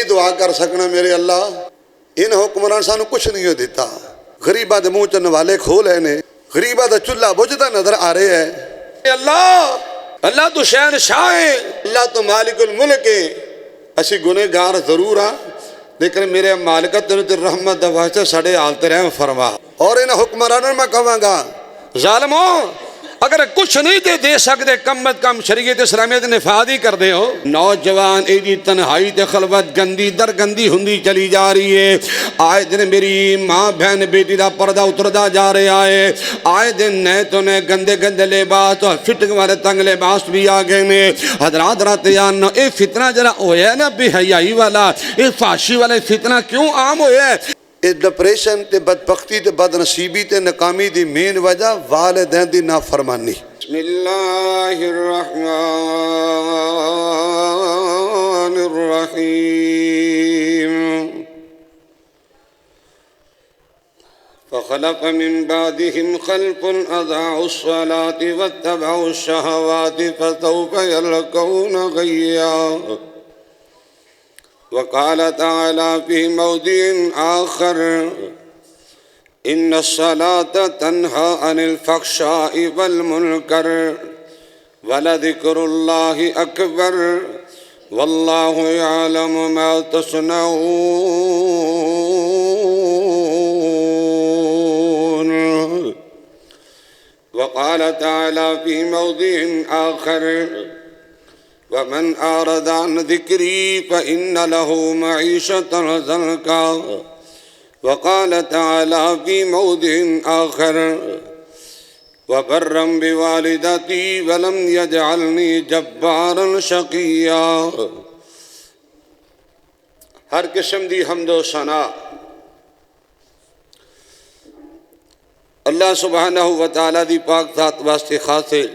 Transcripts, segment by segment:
دعا کر سکنا میرے اللہ ان حکمران سانو کچھ نہیں دیتا، غریبہ دے منہ چ نوالے کھول ہے نے، غریبہ دا چولہا بجھدا نظر آ رہے ہے۔ اے اللہ تو شہنشاہ ہے، اللہ تو مالک الملک ہے، اسی گنہگار ضرور ہاں لیکن میرے مالکت تے رحمت دا واسطے ساڈے حالت رحم فرما۔ اور ان حکمرانوں میں کہاں گا ظالموں اگر کچھ نہیں دے سکتے کم از کم شریعت اسلامیہ نفاذ ہی کر دے ہو۔ نوجوان ایدی تنہائی تے خلوت گندی در گندی ہندی چلی جا رہی ہے، آئے دن میری ماں بہن بیٹی دا پردہ اتردا جا رہا ہے، آئے دن نئے تو نئے گندے گندے لباس اور فٹنگ والے تنگ لباس بھی آگئے نے۔ حضرات راتیان اے فتنہ جرا ہویا ہے نا بے حیائی والا، اے فاشی والا فتنہ کیوں عام ہویا ہے؟ اس ڈپریشن تے بدبختی تے بد نصیبی تے ناکامی دی مین وجہ والدین دی نافرمانی۔ بسم اللہ الرحمن الرحیم۔ فخلق من بعدهم خلق اضاعوا الصلاة واتبعوا الشهوات فسوف يلقون غيا۔ وقال تعالى في موضع آخر إن الصلاة تنهى عن الفحشاء والمنكر ولذكر الله أكبر والله يعلم ما تصنعون۔ وقال تعالى في موضع آخر ومن أعرض عن ذكري فإن له معيشة ضنكا۔ وقال تعالى في موضع آخر وبرا بوالدتي ولم يجعلني جبارا شقيا۔ ہر قسم دی حمد و ثنا اللہ سبحانہ وتعالی دی پاک ذات واسطے خاص ہے،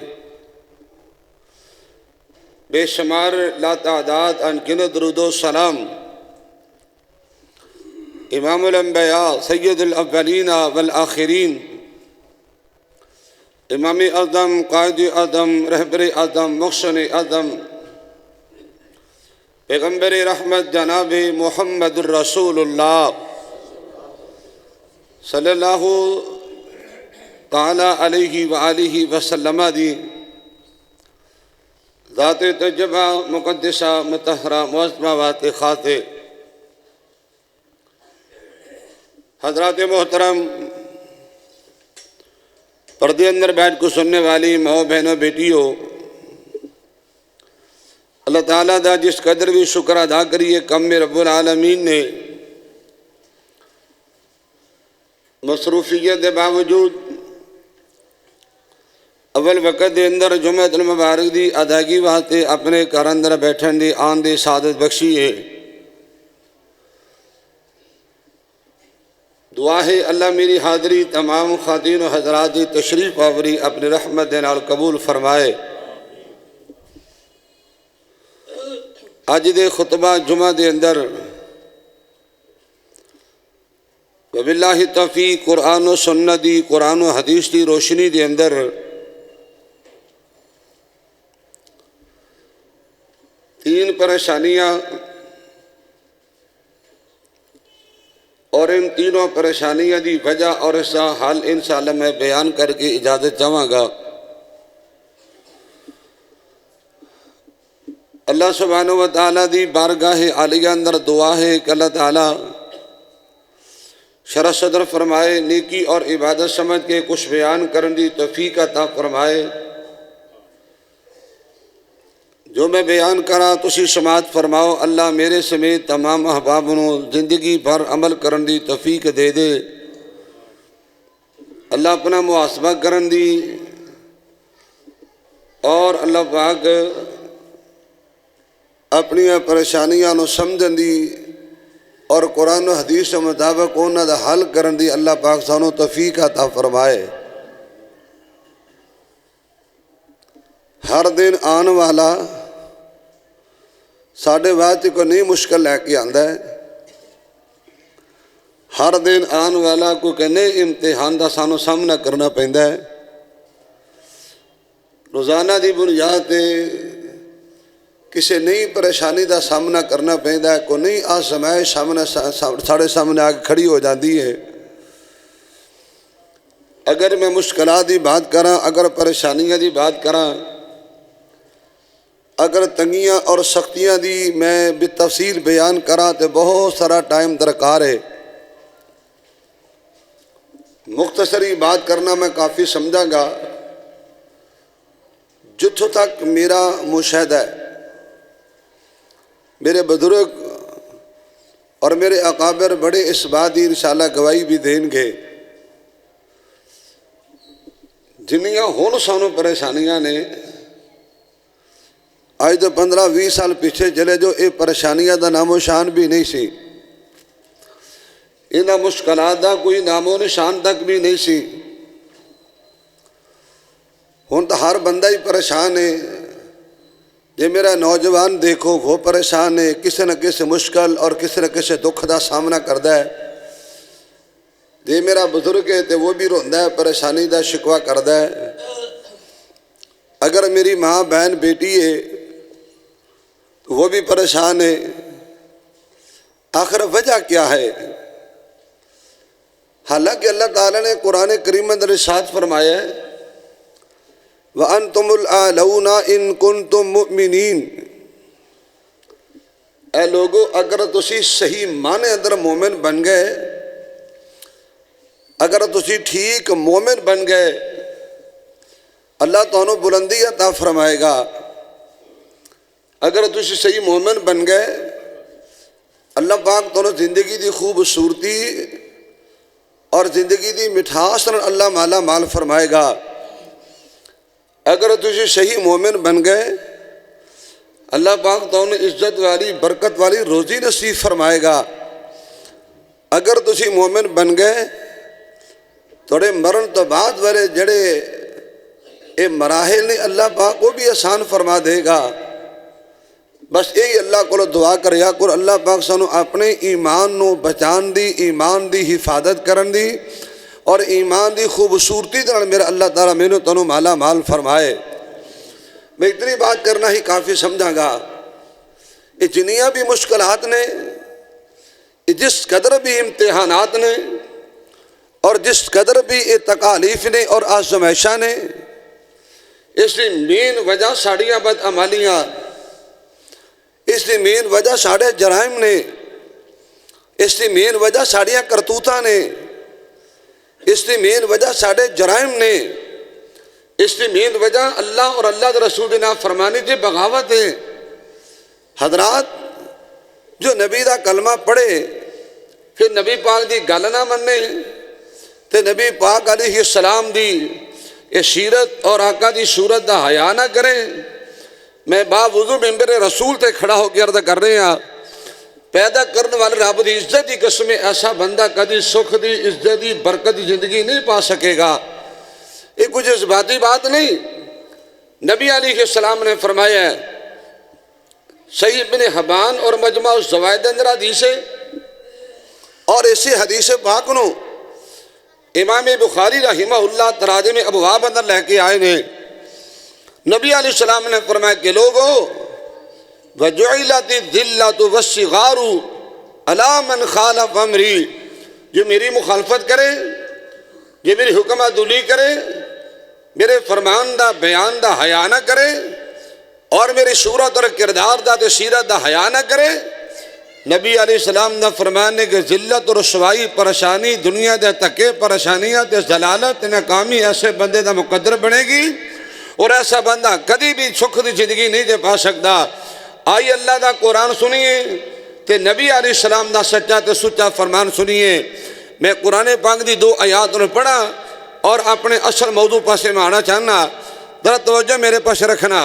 بے شمار لا تعداد انگنت درود و سلام امام الانبیاء سید الاولین والآخرین امام اعظم قائد اعظم رہبر اعظم محسن اعظم پیغمبر رحمت جناب محمد الرسول اللہ صلی اللہ تعالی علیہ وآلہ وسلم دی ذات تجبہ مقدسہ مطہرہ معظمہ وات خاطے حضرات محترم پردے اندر بیٹھ کو سننے والی ماؤں بہنوں بیٹیوں، اللہ تعالیٰ دا جس قدر بھی شکر ادا کریے کم میں رب العالمین نے مصروفیت دے باوجود اول وقت دے اندر جمعۃ المبارک دی ادائیگی واسطے اپنے گھر اندر بیٹھن دی آن دی سعادت بخشی ہے۔ دعا ہے اللہ میری حاضری تمام خواتین و حضرات دی تشریف آوری اپنی رحمت دے نال قبول فرمائے۔ آج دے خطبہ جمعہ دے اندر وباللہ توفیق قرآن و سنت دی قرآن و حدیث دی روشنی دے اندر تین پریشانیاں اور ان تینوں پریشانیاں دی وجہ اور اس کا حل انشاءاللہ میں بیان کر کے اجازت چاہوں گا۔ اللہ سبحانہ وتعالی دی بارگاہ عالیہ اندر دعا ہے کہ اللہ تعالی شرح صدر فرمائے، نیکی اور عبادت سمجھ کے کچھ بیان کرن دی توفیق عطا فرمائے۔ جو میں بیان کرا تسی سماعت فرماؤ، اللہ میرے سمیت تمام احباب نو زندگی بھر عمل کرن دی توفیق دے دے۔ اللہ اپنا محاسبہ کرن دی اور اللہ پاک اپنی پریشانیاں نو سمجھن دی اور قرآن و حدیث کے مطابق انہاں دا حل کرن دی اللہ پاک سانو توفیق عطا فرمائے۔ ہر دن آن والا ساڑھے واسطے کو نہیں مشکل لے کے آندا ہے، ہر دن آن والا کو کہنے امتحان دا سانو سامنا کرنا پہندا ہے۔ روزانہ دی بنیاد تے کسی نئی پریشانی دا سامنا کرنا پہندا ہے، کوئی نئی آزمائش ساڑھے سامنے آ کے کھڑی ہو جاتی ہے۔ اگر میں مشکلات دی بات کراں، اگر پریشانیاں دی بات کراں، اگر تنگیاں اور سختیاں دی میں بالتفصیل بیان کراں تو بہت سارا ٹائم درکار ہے۔ مختصری بات کرنا میں کافی سمجھاں گا۔ جتھوں تک میرا مشاہدہ ہے، میرے بزرگ اور میرے اکابر بڑے اس بات کی انشاءاللہ گواہی بھی دیں گے، جنیاں ہون سانوں پریشانیاں نے، آج تو 15-20 سال پیچھے چلے جو اے پریشانیاں دا نام و شان بھی نہیں سی، انہاں مشکلات دا کوئی نام و نشان تک بھی نہیں سی۔ ہن تو ہر بندہ ہی پریشان ہے۔ جے میرا نوجوان دیکھو وہ پریشان ہے، کسی نہ کسی مشکل اور کسی نہ کسی دکھ دا سامنا کردا ہے۔ جے میرا بزرگ ہے تو وہ بھی روندا ہے، پریشانی دا شکوہ کردا ہے۔ اگر میری ماں بہن بیٹی ہے تو وہ بھی پریشان ہے۔ آخر وجہ کیا ہے؟ حالانکہ اللہ تعالیٰ نے قرآن کریم میں ارشاد فرمایا ہے وَأَنْتُمُ الْأَعْلَوْنَ إِن كُنْتُم مُؤْمِنِينَ، اے لوگو اگر تسی صحیح معنی اندر مومن بن گئے، اگر تسی ٹھیک مومن بن گئے، اللہ تعالیٰ بلندی عطا فرمائے گا۔ اگر تسی صحیح مومن بن گئے، اللہ پاک تعالیٰ زندگی دی خوبصورتی اور زندگی دی مٹھاس اللہ مالا مال فرمائے گا۔ اگر تسی صحیح مومن بن گئے، اللہ پاک تعالیٰ عزت والی برکت والی روزی نصیب فرمائے گا۔ اگر تسی مومن بن گئے، تھوڑے مرن تو بعد والے جڑے اے مراحل نے اللہ پاک وہ بھی آسان فرما دے گا۔ بس یہی اللہ کو دعا کریا کر اللہ پاک سانو اپنے ایمان نو بچان دی، ایمان دی حفاظت کرن دی اور ایمان دی خوبصورتی دے میرا اللہ تعالیٰ مینوں تانوں مالا مال فرمائے۔ میں اتنی بات کرنا ہی کافی سمجھاں گا۔ یہ جنیاں بھی مشکلات نے، جس قدر بھی امتحانات نے اور جس قدر بھی یہ تکالیف نے اور آزمائشاں نے، اس کی مین وجہ ساڑیاں بدعمالیاں، اس کی مین وجہ ساڑے جرائم نے، اس کی مین وجہ ساڑیاں کرتوتاں نے، اس کی مین وجہ ساڑے جرائم نے، اس کی مین وجہ اللہ اور اللہ کے رسول کی نافرمانی دی بغاوت ہے۔ حضرات جو نبی دا کلمہ پڑھے پھر نبی پاک دی گل نہ مننے تے نبی پاک علیہ السلام دی یہ سیرت اور آقا دی صورت دا حیا نہ کرے، میں باوضو ممبر رسول تے کھڑا ہو کے عرض کر رہے ہیں، پیدا کرنے والے رب دی عزت دی قسم ایسا بندہ کدی سکھ دی عزت دی برکت دی زندگی نہیں پا سکے گا۔ یہ کچھ جذباتی بات نہیں، نبی علیہ السلام نے فرمایا ہے، صحیح ابن حبان اور مجمع الزوائد اندر حدیث ہے، اور اسی حدیث پاک نو امام بخاری رحمہ اللہ تراجم ابواب اندر لے کے آئے نے۔ نبی علیہ السلام نے فرمایا کہ لوگو وَجُعِلَتِ الذِّلَّةُ وَالصِّغَارُ عَلَىٰ مَنْ خَالَفَ أَمْرِي، جو میری مخالفت کرے، جو میری حکم عدولی کرے، میرے فرمان دا بیان دا حیا نہ کرے اور میری صورت اور کردار دا تے سیرت دا حیا نہ کرے، نبی علیہ السلام نے فرمانے کہ ذلت اور رسوائی پریشانی دنیا دے تکے پریشانیاں تے ذلالت ناکامی ایسے بندے دا مقدر بنے گی، اور ایسا بندہ کدی بھی سکھ دی زندگی نہیں دے پا سکتا۔ آئی اللہ دا قرآن سنیے تے نبی علیہ السلام دا سچا تے سچا فرمان سنیے۔ میں قرآن پاک دی 2 آیات نے پڑھا اور اپنے اصل موضوع پاسے میں آنا چاہنا، ذرا توجہ میرے پاس رکھنا۔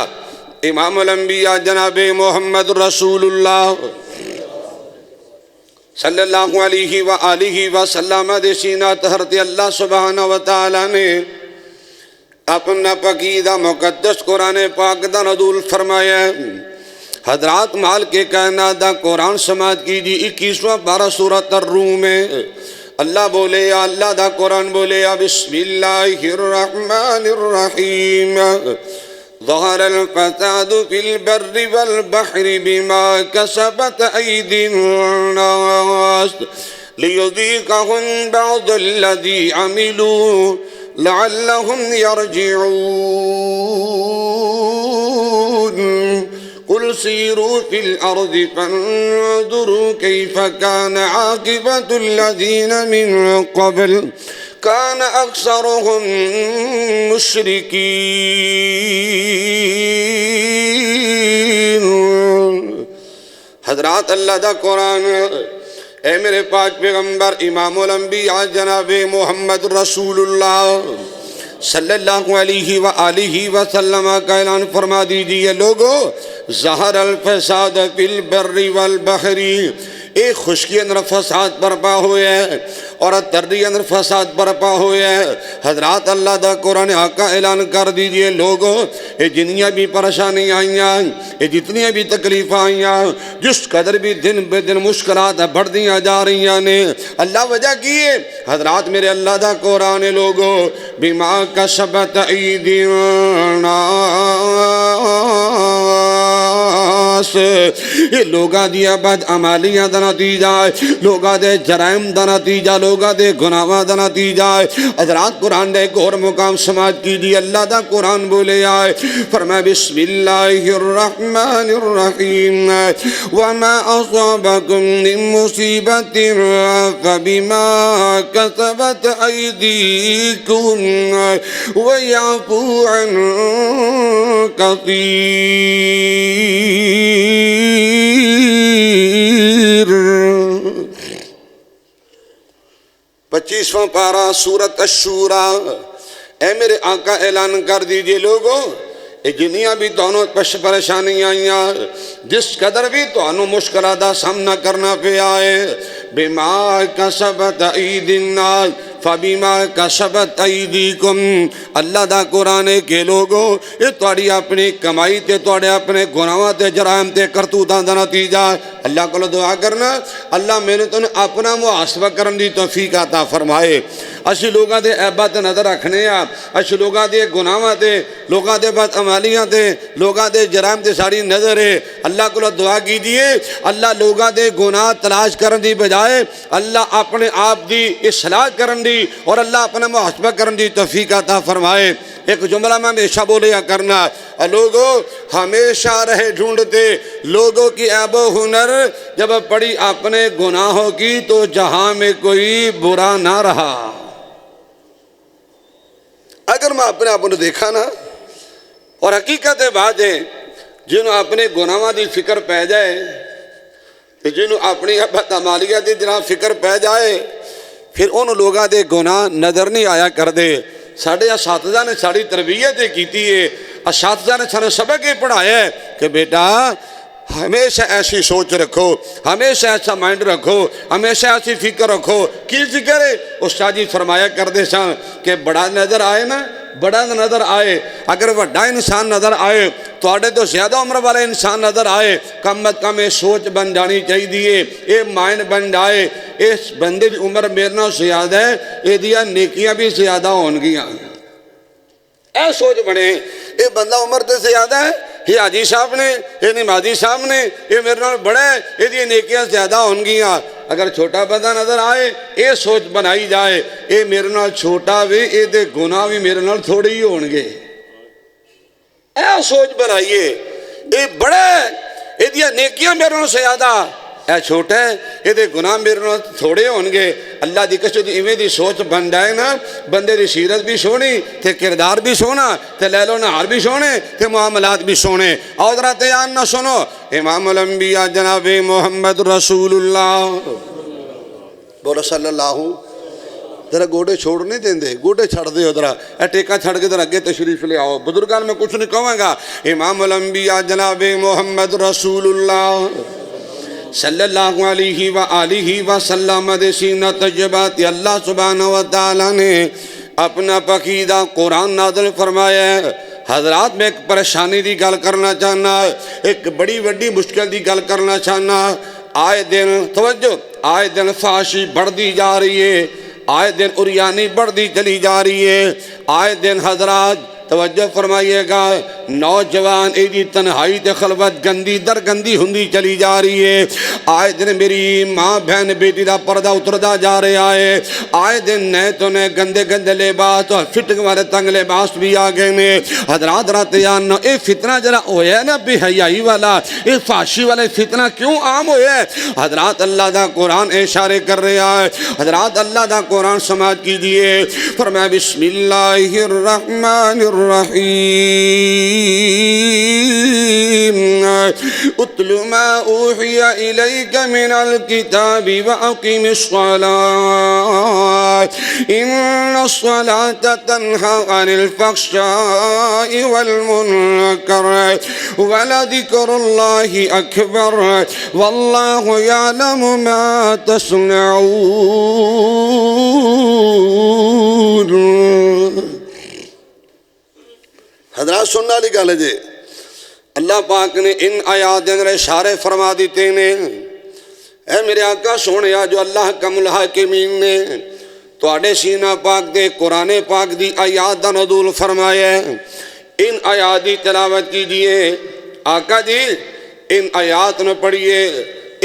امام الانبیاء جناب محمد رسول اللہ صلی اللہ علیہ وآلہ وسلم دے سینہ تحرت اللہ سبحانہ وتعالی نے اپنا پاکیزہ مقدس قرآن پاک دا نزول فرمایا ہے۔ حضرات مال کے کائنات دا قرآن سماعت کیجئے 21واں پارہ سورۃ الروم میں اللہ بولے یا اللہ دا قرآن بولے یا بسم اللہ الرحمن الرحیم ظهر الفساد في البر والبحر بما كسبت أيدي الناس ليذيقهم بعض الذي عملوا لعلهم يرجعون قل سيروا في الأرض فانظروا كيف كان عاقبة الذين من قبل كان أكثرهم مشركين. حضرات اللہ دا قرآن اے میرے پاک پیغمبر امام الانبیاء جناب محمد رسول اللہ صلی اللہ علیہ وآلہ وسلم کا اعلان فرما دیجئے لوگو ظہر الفساد فی البر والبحر ایک خشکی اندر فساد برپا ہوئے ہے اور تردی اندر فساد برپا ہوئے ہے. حضرات اللہ دا قرآن آقا اعلان کر دیجئے لوگو یہ جنیاں بھی پریشانی آئیاں یہ جتنی بھی تکلیف آئیاں جس قدر بھی دن بے دن مشکلات بڑھ دیا جا رہی ہیں اللہ وجہ کیے حضرات میرے اللہ دا قرآن لوگو بما کسبت ایدی الناس یہ لوگا دیا بد عمالیاں دا نتیجہ ہے لوگا دے جرائم دا نتیجہ لوگا دے گناہاں دا نتیجہ ہے. حضرات قرآن دے ایک اور مقام سماعت کیجئے اللہ دا قرآن بولے آئے فرمائے بسم اللہ الرحمن الرحیم وما اصابکم من مصیبت فبما کسبت ایدیکم ویعفو عن کثیر. 25واں پارہ سورۃ الشورى. اے میرے آقا اعلان کر دیجئے لوگو یہ جنیاں بھی تانوں پریشانی آئیاں جس قدر بھی تانوں مشکلات دا سامنا کرنا پہ آئے بما کسبت ایدی الناس فبما کسبت ایدیکم. اللہ دا قرآن کے لوگو یہ توڑی اپنی کمائی تے توڑے اپنے گناہاں تے جرائم تے کرتوتاں دا نتیجہ. اللہ کو دعا کرنا اللہ میں نے تو اپنا محاسبہ کرن دی توفیق عطا فرمائے. اسی لوگاں دے عیبات نظر رکھنے آ اسی لوگاں دے گناہاں تے لوگاں دے بد عمالیاں تے لوگاں دے جرائم تے ساری نظر ہے. اللہ کو دعا کیجئے اللہ لوگاں دے گناہ تلاش کرن دی بجائے اللہ اپنے آپ دی اصلاح کرن دی اور اللہ اپنا محاسبہ کرن دی توفیق عطا فرمائے. ایک جملہ میں ہمیشہ بولیا کرنا لوگوں ہمیشہ رہے ڈھونڈتے لوگوں کی عیب و ہنر جب پڑی اپنے گناہوں کی تو جہاں میں کوئی برا نہ رہا. اگر میں اپنے آپ نے دیکھا نا اور حقیقت بات ہے جنہوں اپنے گناہوں دی فکر پہ جائے جنہوں اپنی عمالیہ دی جنہاں فکر پہ جائے پھر ان لوگاں دے گناہ نظر نہیں آیا کر دے. ساڑھے اساتذہ نے ساری تربیت کیتی ہے اساتذہ نے سارے سبق یہ پڑھایا ہے کہ بیٹا ہمیشہ ایسی سوچ رکھو ہمیشہ ایسا مائنڈ رکھو ہمیشہ ایسی فکر رکھو. کی فکر ہے استاد جی فرمایا کر دے سان کہ بڑا نظر آئے نا بڑا نظر آئے اگر بڑا انسان نظر آئے تو آڑے تو زیادہ عمر والے انسان نظر آئے کم از کم یہ سوچ بن جانی چاہیے یہ مائنڈ بن جائے اس بندے کی عمر میرنا زیادہ ہے یہ دیا نیکیاں بھی زیادہ ہونگیاں. اے سوچ بنے یہ بندہ عمر تے زیادہ ہے یہ حاجی صاحب نے یہ نمازی صاحب نے یہ میرے نال بڑا ہے یہ دیا نیکیاں زیادہ ہونگیاں. اگر چھوٹا بندہ نظر آئے یہ سوچ بنائی جائے یہ میرے نال چھوٹا بھی یہ دے گناہ بھی میرے نال تھوڑے ہی ہونگے. اے سوچ بنائیے یہ بڑا ہے یہ دیا نیکیاں میرے نال زیادہ اے چھوٹا ہے یہ دے گناہ میرے نال تھوڑے ہونگے. اللہ دی قسم دی ایویں دی سوچ بن جائے نا بندے دی سیرت بھی سونی تے کردار بھی سونا تے لیل و نہار بھی سونے تے معاملات بھی سونے. اور ذرا تیان نہ سنو امام الانبیاء جناب محمد رسول اللہ بولو صلی اللہ ذرا گوڑے چھوڑ نہیں دیں دے گوڑے چھڑ دے ذرا اے ٹیکا چھڑ کے ذرا اگے تشریف لے آؤ. بزرگان میں کچھ نہیں کہوں گا امام الانبیاء جناب محمد رسول اللہ صلی اللہ علیہ وآلہ وسلم دے سینہ تجربات اللہ سبحانہ وتعالی نے اپنا پاکیزہ قرآن نازل فرمایا ہے. حضرات میں ایک پریشانی دی گل کرنا چاہنا ایک بڑی وڈی مشکل دی گل کرنا چاہنا. آئے دن توجہ آئے دن فحاشی بڑھ دی جا رہی ہے آئے دن عریانی بڑھ دی چلی جا رہی ہے آئے دن حضرات توجہ فرمائیے گا، نوجوان ایدی تنہائی تے خلوت گندی در گندی ہندی چلی جا رہی ہے۔ آئے دن میری ماں بہن بیٹی دا پردہ اتردا جا رہا ہے، آئے دن نئے تو نئے گندے گندے لباس اور فٹنگ والے تنگ لباس بھی آگئے نے۔ حضرات راتیان اے فتنہ جرا ہویا ہے نا بے حیائی والا، اے فاشی والے فتنہ کیوں عام ہویا ہے؟ حضرات اللہ دا قرآن اشارے کر رہا ہے، حضرات اللہ دا قرآن سماعت کیجئے۔ فرمایا بسم اللہ الرحمن الرحیم، اتل ما اوحی الیک من الکتاب واقم الصلاة ان الصلاة تنہی عن الفحشاء والمنکر ولذکر اللہ اکبر واللہ یعلم ما تصنعون۔ حضرات سننا لکھا لجے، اللہ پاک نے ان آیات اندر اشارے فرما دیتے نے، اے میرے آقا سونیا جو اللہ کا الحاکمین نے تواڈے سینہ پاک دے قرآن پاک دی آیات دا نزول فرمایا ہے، ان آیات دی تلاوت کیجئے۔ آقا جی ان آیات نے پڑھئے،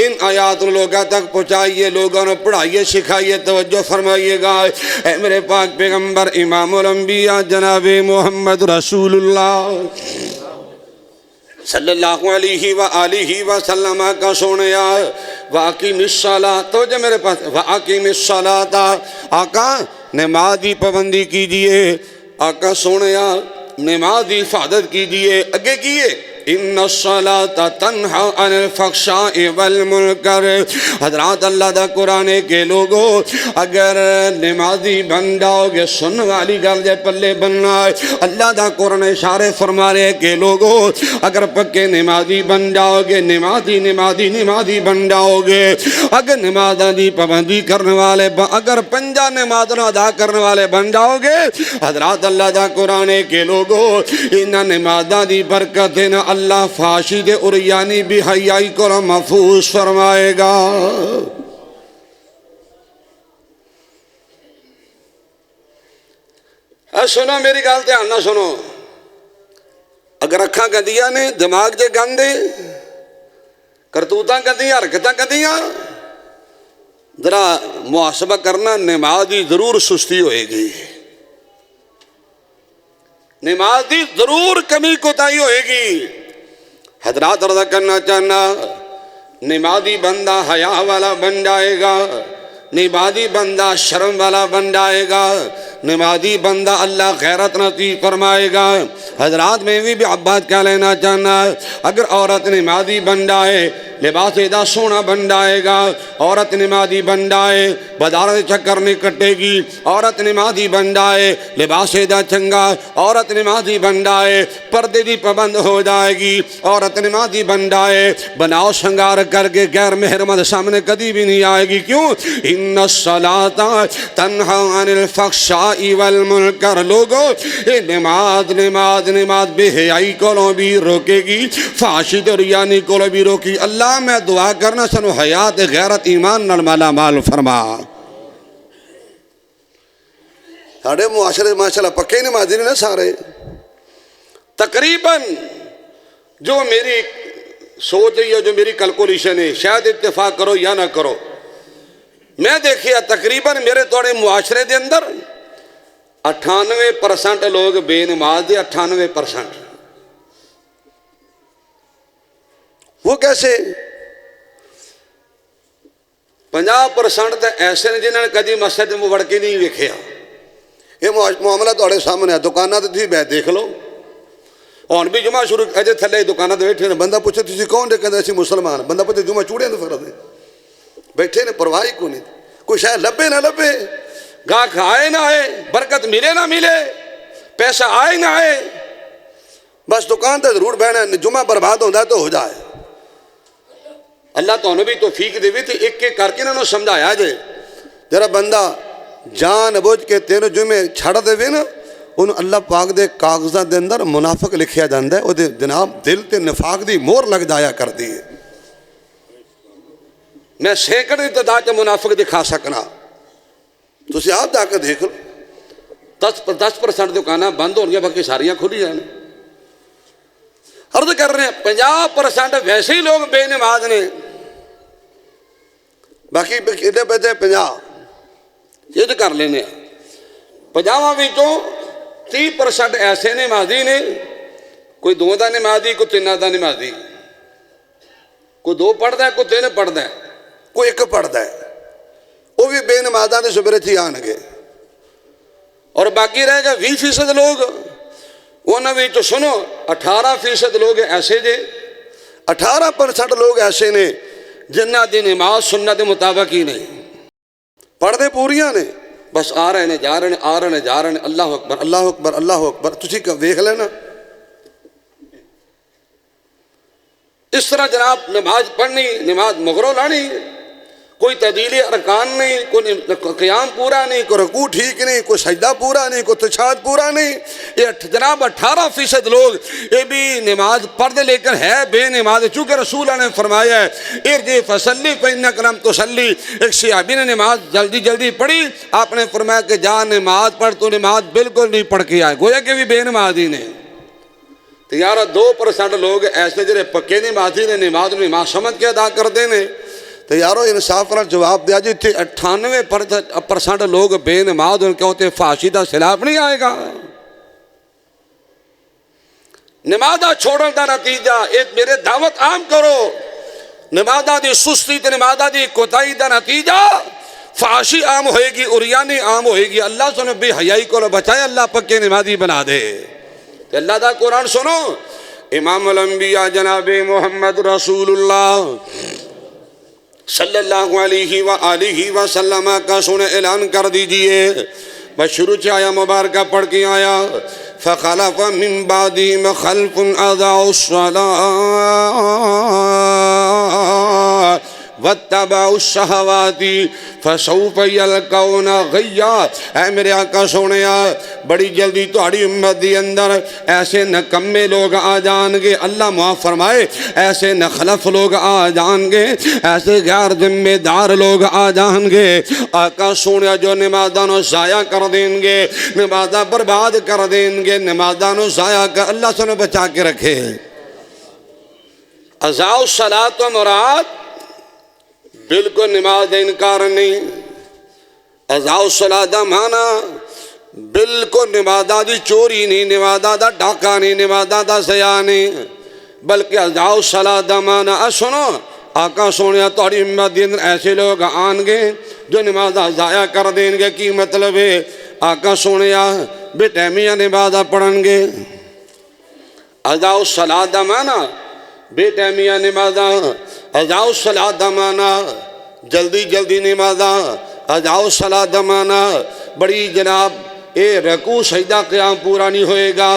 ان آیات لوگوں تک پہنچائیے، لوگوں نے پڑھائیے سکھائیے۔ توجہ فرمائیے گا، اے میرے پاک پیغمبر امام الانبیاء جناب محمد رسول اللہ صلی اللہ علیہ وآلہ وسلم کا سونیا واقیم الصلاۃ، توجہ میرے پاس، واقیم الصلاۃ، آقا نماز کی پابندی کیجئے، آقا سونیا نماز کی حفاظت کیجئے۔ اگے کیے ان الصلاۃ تنہی عن الفحشاء والمنکر۔ حضرات اللہ دا قرآن کے لوگوں اگر نمازی بن جاؤ گے، سن والی گل جے پلے بننا ہے، اللہ دا قرآن اشارے فرما رہے کہ لوگوں اگر پکے نمازی بن جاؤ گے، نمازی بن جاؤ گے، اگر نمازاں دی پابندی کرنے والے، اگر پنجہ نمازاں ادا کرنے والے بن جاؤ گے، حضرات اللہ دا قرآن کے لوگوں انہاں نمازاں دی برکت نہ اللہ فاشی دے اریانی بھی حیائی کو محفوظ فرمائے گا۔ سنو میری گل دھیان نہ سنو، اگر اکھاں گندیاں نے، دماغ دے گندے، کرتوتاں گندیاں، حرکتاں گندیاں، ذرا محاسبہ کرنا، نماز دی ضرور سستی ہوئے گی، نماز دی ضرور کمی کوتاہی ہوئے گی۔ حضرات عرض کرنا چاہنا، نمازی بندہ حیا والا بن جائے گا، نمازی بندہ شرم والا بن جائے گا، نمازی بندہ اللہ غیرت نصیب فرمائے گا۔ حضرات میں بھی عباد کیا لینا چاہنا، اگر عورت نمازی بن جائے، لباس ایدہ سونا بن جائے گا، عورت نمازی بن جائے، بازار چکر نہیں کٹے گی، عورت نمازی بن جائے، لباس ایدہ چنگا، عورت نمازی بن جائے، پردے دی پابند ہو جائے گی، عورت نمازی بن جائے، بناؤ شنگار کر کے غیر محرم سامنے کبھی بھی نہیں آئے گی۔ کیوں؟ ان الصلاۃ تنہی عن الفحشاء والمنکر۔ لوگوں یہ نماز بے حیائی کو بھی روکے گی، فحاشی تے ریانی کو بھی روکی۔ اللہ میں دعا کرنا سنو حیات غیرت ایمان نال مالا مال فرما۔ ساڑھے معاشرے ماشاءاللہ پکے نمازی نے سارے، تقریباً جو میری سوچ ہے، جو میری کلکولیشن ہے، شاید اتفاق کرو یا نہ کرو، میں دیکھیا تقریباً میرے توڑے معاشرے دے اندر 98% لوگ بے نماز دے، 98%۔ وہ کیسے؟ 50% تے ایسے نے جنہوں نے کدی مسجد میں وڑ کے نہیں ویکھیا۔ یہ معاملہ توڑے سامنے ہے، دکانہ تے تھی بیٹھ دیکھ لو، اور بھی جمعہ شروع اجے تھلے دکانہ تے بیٹھے نے، بندہ پوچھے تسی کون دے کہندے اسی مسلمان، بندہ پوچھے جمعہ چوڑے دے فرد ہے، بیٹھے نے پرواہی کو نہیں، کوئی شاید لبے نہ لبے، گاہک آئے نہ آئے، برکت ملے نہ ملے، پیسہ آئے نہ آئے، بس دکان تے ضرور بہنا، جمعہ برباد ہوندہ ہے تو ہو جائے۔ اللہ تو انہوں بھی توفیق دے بھی تھی، ایک ایک کر کے انہوں نے سمجھایا جائے، جرا بندہ جان بوجھ کے تینوں جمعے چھڑ دے بھی نا، انہوں اللہ پاک دے کاغذات دے اندر منافق لکھیا جاندہ ہے، وہ دے جناب دل تے نفاق دی مور لگ جایا کر دی ہے۔ میں سینکڑ دی تعداد منافق دکھا سکنا، تو اسے آپ جا کے دیکھ لو۔ 10% دکانیں بند ہو گیا، باقی ساریاں کھلی جان۔ عرض کر رہے ہیں 50% ویسے ہی لوگ بے نماز نے، باقی کتنے بچے 50 یہ تو کر لینے 50 وچوں 30% ایسے نمازی نے، کوئی 2 دا نمازی، کوئی 3 دا نمازی، کوئی 2 پڑھتا ہے، کوئی 3 پڑھتا ہے، کوئی 1 پڑھتا ہے، وہ بھی بے نمازاں دے سبرے تھی آن گے۔ اور باقی رہ گئے 20% لوگ، انہوں نے تو سنو 18% لوگ ایسے جے، 18% لوگ ایسے نے جنہ دی نماز سنت دے مطابق ہی نہیں، پڑھتے پوریاں نے، بس آ رہے ہیں جا رہے ہیں، آ رہے ہیں جا رہے ہیں، اللہ اکبر اللہ اکبر اللہ اکبر۔ تسی ویکھ لینا اس طرح جناب نماز پڑھنی، نماز مغرو لانی، کوئی تعدیل ارکان نہیں، کوئی قیام پورا نہیں، کوئی رکوع ٹھیک نہیں، کوئی سجدہ پورا نہیں، کوئی تشہد پورا نہیں۔ یہ جناب 18% لوگ یہ بھی نماز پڑھتے لیکن ہے بے نماز، چونکہ رسول اللہ نے فرمایا ہے ارجع فصلی فإنک لم تصلی۔ ایک صحابی نے نماز جلدی جلدی پڑھی، آپ نے فرمایا کہ جا نماز پڑھ، تو نماز بالکل نہیں پڑھ کے آئے، گویا کہ بھی بے نماز ہی نے۔ تو یار 2% لوگ ایسے جڑے پکے نمازی نے، نماز سمجھ کے ادا کرتے ہیں۔ تو یارو انصاف نال جواب دیا جی، تھے 98% لوگ بے نماز، ان کے ہوتے فحاشی دا سیلاب نہیں آئے گا۔ نمازہ چھوڑن دا نتیجہ ایک میرے دعوت عام کرو، نمازہ دی سستی تے نمازہ دی کوتاہی دا نتیجہ فحاشی عام ہوئے گی، عریانی عام ہوئے گی۔ اللہ سنے بے حیائی کو بچائے، اللہ پکے نمازی بنا دے۔ کہ اللہ دا قرآن سنو، امام الانبیاء جناب محمد رسول اللہ صلی اللہ علیہ وآلہ وسلم کا سنے اعلان کر دیجئے۔ بس شروع سے آیا مبارکہ پڑھ کے آیا، فخلف من بعدہم خلف اضاعوا الصلاۃ واتبعوا الشہوات فسوف یلقون غیا۔ اے میرے آقا سونیا، بڑی جلدی تہاڈی امت دی اندر ایسے نکمے لوگ آ جان گے، اللہ معاف فرمائے، ایسے نخلف لوگ آ جان گے، ایسے غیر ذمہ دار لوگ آ جان گے آقا سونیا جو نمازاں نو ضائع کر دیں گے، نمازاں برباد کر دیں گے، نمازاں نو ضائع کر، اللہ سے بچا کے رکھے۔ اضاعوا الصلاۃ و مراد بالکل نماز دا انکار نہیں، اضاعوا الصلاۃ دا مانا بالکل نماز دی چوری نہیں، نماز دا ڈاکہ نہیں، نماز دا ضیاع نہیں، بلکہ اضاعوا الصلاۃ دا مانا سنو، آقا سونیا تہاڈی امت دے اندر ایسے لوگ آن گے جو نماز ضائع کر دیں گے۔ کی مطلب ہے؟ آقا سونیا بے ٹائمیاں نماز پڑھن گے، اضاعوا الصلاۃ دا مانا بے ٹائمیاں نمازاں، اضاعوا الصلاۃ دا مانا جلدی جلدی نمازاں، اضاعوا الصلاۃ دا مانا بڑی جناب اے رکوع سجدہ قیام پورا نہیں ہوئے گا۔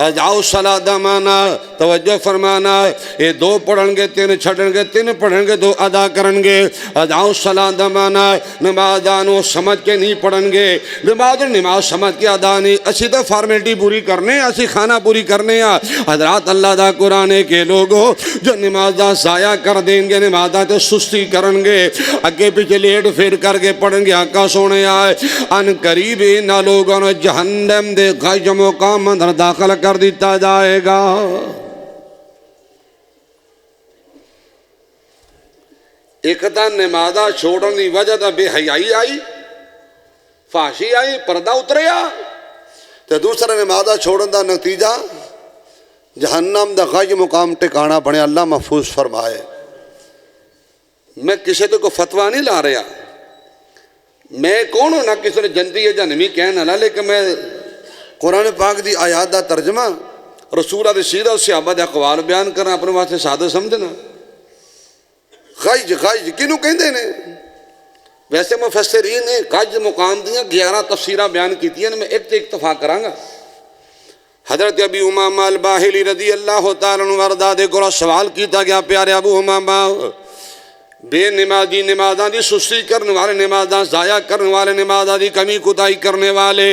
اضاعوا الصلاۃ دا مانا توجہ فرمانا، یہ 2 پڑھن گے 3 چھڑن گے، 3 پڑھن گے 2 ادا کرن گے۔ اضاعوا الصلاۃ دا مانا نمازانو سمجھ کے نہیں پڑھن گے، نماز سمجھ کے ادا نہیں، اسی تو فارمیلٹی پوری کرنے، اسی کھانا پوری کرنے۔ حضرات اللہ دا قرآن کے لوگوں جو نمازاں ضائع کر دیں گے، نمازاں تے سستی کرن گے، اگے پیچھے لیٹ پھر کر کے پڑھن گے، آقا سونے آئے ان قریب نہ لوگوں جہنم دے غیج مقام اندر داخل کر دیتا جائے گا۔ ایک تا نمازہ چھوڑن دی وجہ تا بے حیائی آئی، فحاشی آئی، پردہ اتریا، تے دوسرا نمازہ چھوڑن دا نتیجہ جہنم دا غیج مقام ٹکانا بنے، اللہ محفوظ فرمائے۔ میں کسی تو کو فتویٰ نہیں لا رہا، میں کون ہوں نہ کسی نے جنتی ہے جہنمی کہنا لا، لیکن میں قرآن پاک دی آیات دا ترجمہ، رسولہ دی سیرت اور صحابہ دے اقوال بیان کرنا اپنے واسطے سادہ سمجھنا۔ غیج کنوں کہندے نے؟ ویسے مفسرین نے غیج مقام دیاں 11 تفسیرہ بیان کیتی ہیں، میں ایک تے اکتفا کراں گا۔ حضرت ابی امامہ الباہلی رضی اللہ تعالیٰ عنہ وردہ کو سوال کیتا گیا، پیارے ابو امامہ بے نمازی نمازاں دی سستی کرنے والے، نمازاں ضائع کرنے والے، نمازاں دی کمی کوتاہی کرنے والے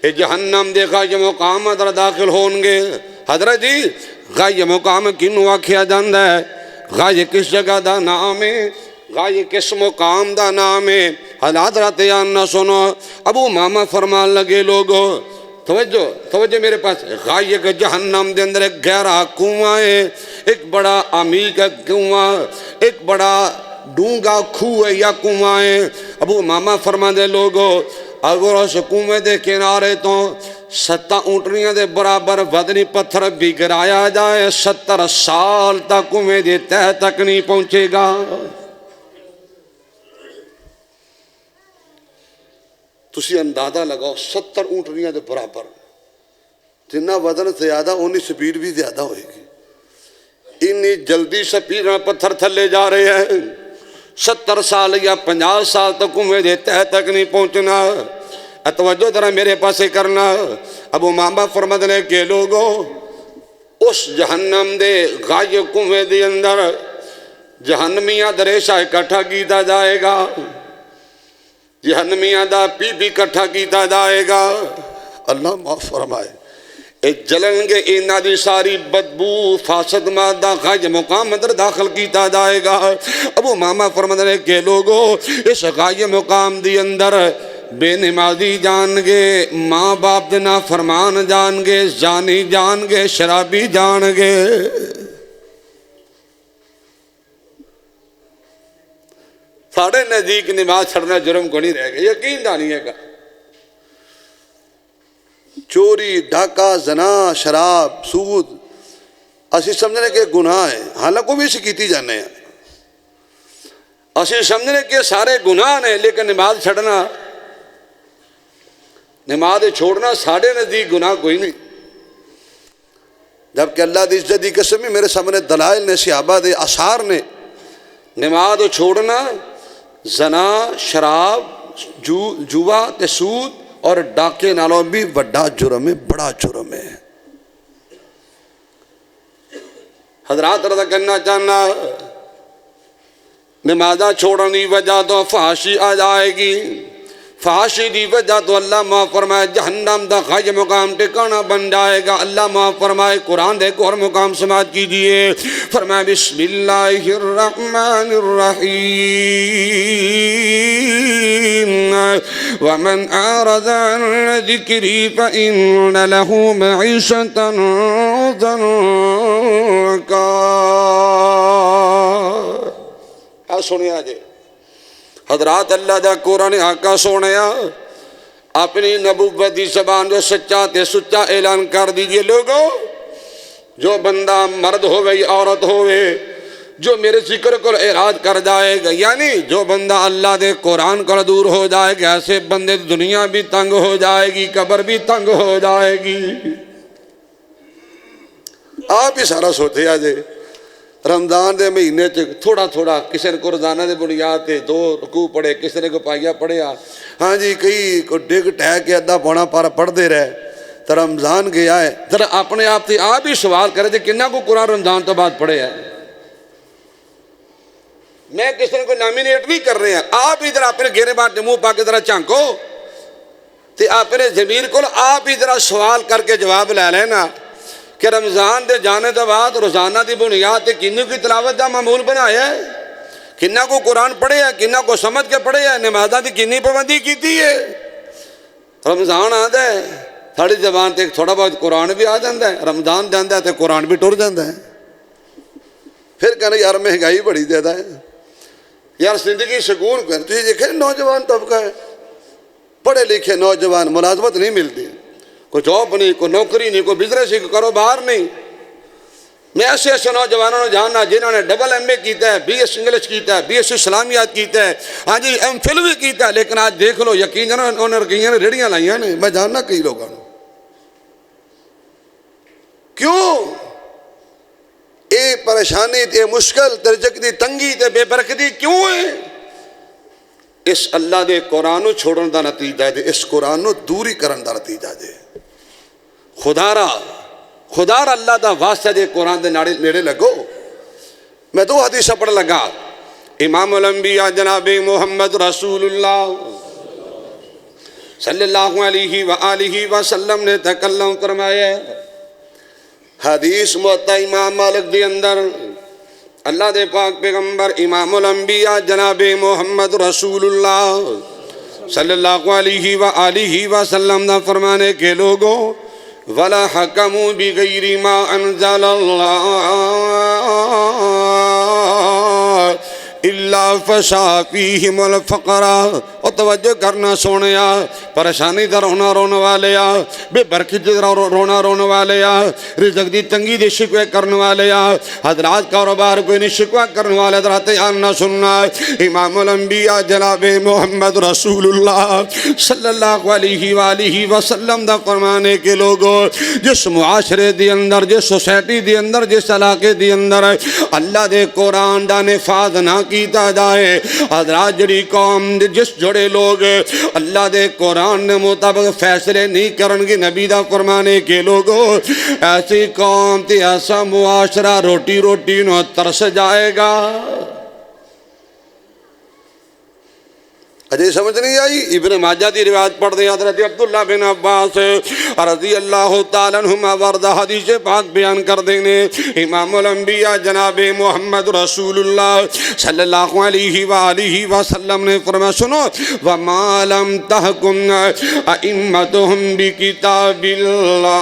اے جہنم دے غیج مقام اندر داخل ہون گے۔ حضرت جی غیج مقام کنوں آکھیا جاندا ہے؟ غیج کس جگہ دا نام ہے؟ غیج کس مقام دا نام ہے؟ حضرات نہ سنو، ابو ماما فرمان لگے لوگو توجہ میرے پاس، غائق جہنم دے اندر ایک گہرا کنواں ہے، ایک بڑا عمیق کنواں، ایک بڑا ڈونگا کھو ہے یا کنواں ہے۔ ابو ماما فرمان دے لوگو اگر اس کنویں دے کنارے تو 7 اونٹنیاں دے برابر وزنی پتھر بھی گرایا جائے 70 سال تک کنویں دے تہ تک نہیں پہنچے گا۔ تسی اندازہ لگاؤ 70 اونٹنیاں دے برابر، جنہ وزن زیادہ انی سپیڈ بھی زیادہ ہوئے گی۔ انی جلدی سپیڈ میں پتھر تھلے جا رہے ہیں، 70 سال یا 50 سال تک کنویں دے تہ تک نہیں پہنچنا۔ توجہ ذرا میرے پاسے کرنا۔ ابو ماما فرماتے ہیں کہ لوگوں اس جہنم دے غائق کنویں دے اندر جہنمیاں دریشہ اکٹھا کیتا جائے گا، جہنمیاں دا پی بھی اکٹھا کیتا جائے گا۔ اللہ معاف فرمائے، اے جلن گے اینا دی ساری بدبو فاسد مادہ غائب مقام اندر داخل کیتا جائے گا۔ ابو ماما فرماتے ہیں کہ لوگوں اس غائب مقام دی اندر بے نمازی جان گے، ماں باپ دے نافرمان جان گے، زانی جان گے، شرابی جان گے۔ ساڑھے نزدیک نماز چھڑنا جرم کو نہیں رہ گئے، یقین دانیے گا۔ چوری، ڈاکہ، زنا، شراب، سود اسی سمجھنے کے گناہ ہیں، حالانکہ بھی اسی کیتی جانے ہیں۔ اسی سمجھنے کے سارے گناہ ہیں، لیکن نماز چھڑنا، نماز چھوڑنا ساڑھے نزدیک گناہ کوئی نہیں۔ جبکہ اللہ دی عزت دی قسم میرے سامنے دلائل نے، صحابہ دے آثار نے۔ نماز چھوڑنا زنا، شراب، جوا تے سود اور ڈاکے نالوں بھی بڑا جرم ہے، بڑا جرم ہے۔ حضرات رضا کرنا چاہنا، نمازہ چھوڑنے کی وجہ تو فحاشی آ جائے گی، فحاشی دی وجہ تو اللہ معاف فرمائے جہنم دا غائب مقام ٹھکانہ بن جائے گا۔ اللہ معاف فرمائے قرآن دے کو اور مقام سماعت کیجئے، فرمائے بسم اللہ الرحمن الرحیم ومن اعرض عن ذکری فإن له معیشة ضنکا۔ سنیں آجے حضرات اللہ دا قرآن آقا سونیا اپنی نبوت دی زبان جو سچا تے سچا اعلان کر دیجئے لوگوں، جو بندہ مرد ہوئے یا عورت ہوئے جو میرے ذکر کو اعراض کر جائے گا، یعنی جو بندہ اللہ دے قرآن کو دور ہو جائے گا، ایسے بندے دنیا بھی تنگ ہو جائے گی، قبر بھی تنگ ہو جائے گی۔ آپ ہی سارا سوچے آجے رمضان دے مہینے تھوڑا تھوڑا کسی نے کو روزانہ دے بنیاد تے 2 رکوع پڑھے، کسی نے کو پائیا پڑھیا، ہاں جی کئی کو ڈگ ٹہ کے ادھا پونا پارا پڑھ دے رہے تو رمضان گیا ہے۔ ذرا اپنے آپ سے آپ ہی سوال کرے تھے کنہ کو قرآن رمضان تو بعد پڑھے ہے؟ میں کسی نے کو نامینیٹ نہیں کر رہے ہیں، آپ ہی ذرا اپنے گھیرے بات منہ پا کے ذرا چانکو تے اپنے ضمیر کو آپ ہی ذرا سوال کر کے جواب لے لینا کہ رمضان دے جانے دے بعد روزانہ دی بنیاد تے کنوں کی تلاوت دا معمول بنایا ہے، کنہ کو قرآن پڑھے ہے، کنہ کو سمجھ کے پڑھے ہے، نمازہ دی کنی پابندی کیتی ہے۔ رمضان آتا ہے ساڑی زبان تے تھوڑا بہت قرآن بھی آ جاتا ہے، رمضان جاتا ہے تے قرآن بھی ٹر جاتا ہے۔ پھر کہنا یار مہنگائی بڑی زیادہ ہے، یار زندگی سکون کر۔ تو یہ دیکھیں نوجوان طبقہ ہے، پڑھے لکھے نوجوان، ملازمت نہیں ملتی، کوئی جاب نہیں، کوئی نوکری نہیں، کوئی بزنس نہیں، کوئی کاروبار نہیں۔ میں ایسے ایسے نوجوانوں نے جاننا جنہوں نے ڈبل ایم اے کیتا ہے، بی ایس انگلش کیتا ہے، بی ایس اسلامیات کیتا ہے، ہاں جی ایم فل بھی کیتا ہے، لیکن آج دیکھ لو یقین انہوں نے کئی نے ریڑیاں لائیاں نے۔ میں جاننا کئی لوگوں نے کیوں اے پریشانی تے مشکل ترجک دی تنگی تے بے برکتی کیوں ہے؟ اس اللہ دے قرآن چھوڑن دا نتیجہ ہے، اس قرآن دوری کرن دا نتیجہ ہے۔ خدا را اللہ دا واسطہ دے قرآن دے نیڑے لگو۔ میں 2 حدیث پڑھ لگا۔ امام الانبیاء جناب محمد رسول اللہ صلی اللہ علیہ وآلہ وسلم نے تکلم فرمایا ہے، حدیث موطا امام مالک دے اندر اللہ دے پاک پیغمبر امام الانبیاء جناب محمد رسول اللہ صلی اللہ علیہ وآلہ وسلم دا فرمانے کے لوگوں وَلَا حَكَمُوا بِغَيْرِ مَا أَنزَلَ اللَّهُ إِلَّا فَشَا فِيهِمُ الْفَقْرَ. اور توجہ کرنا سونیا، پریشانی دا رونا رونے والے آ، بے برکت دا رونا رونے والے آ، رزق دی تنگی دے شکوے کرنے والے آ، حضرات کاروبار کوئی نہیں شکوہ کرنے والے حضرات آنا سننا. امام الانبیاء جناب محمد رسول اللہ صلی اللہ علیہ وآلہ وسلم دا فرمانے کے لوگوں جس معاشرے دی اندر، جس سوسائٹی دی اندر، جس علاقے دی اندر اللہ دے قرآن دا نفاذ نہ کیتا جائے، حضرات جڑی قوم جس جڑے لوگ اللہ دے قرآن نے مطابق فیصلے نہیں کرنگے، نبی دا فرمانے کے لوگوں ایسی قوم تے ایسا معاشرہ روٹی روٹی نو ترس جائے گا. اجے سمجھ نہیں آئی؟ ابن ماجہ دی روایت پڑھ دیں حضرت عبداللہ بن عباس رضی اللہ تعالیٰ عنہما وردہ حدیث پاک بیان کر دینے. امام الانبیاء جناب محمد رسول اللہ صلی اللہ علیہ وآلہ وسلم نے فرمایا سنو وَمَا لَمْ تَحْكُمْ أَئِمَّتُهُمْ بِكِتَابِ اللَّهِ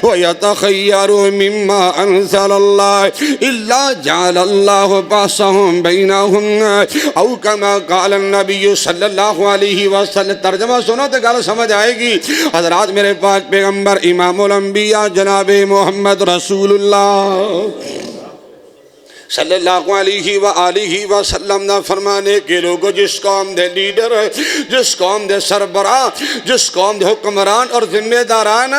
وَيَتَخَيَّرُوا مِمَّا أَنزَلَ اللَّهِ إِلَّا جَعَلَ اللَّهُ بَأْسَهُمْ بینہم او کما قال النبی صلی اللہ علیہ وسلم. ترجمہ سنو تو گل سمجھ آئے گی. حضرات میرے پاک پیغمبر امام الانبیاء جناب محمد رسول اللہ صلی اللہ علیہ وآلہ وسلم نے فرمانے کے لوگوں جس قوم دے لیڈر، جس قوم دے سربراہ، جس قوم دے حکمران اور ذمہ داران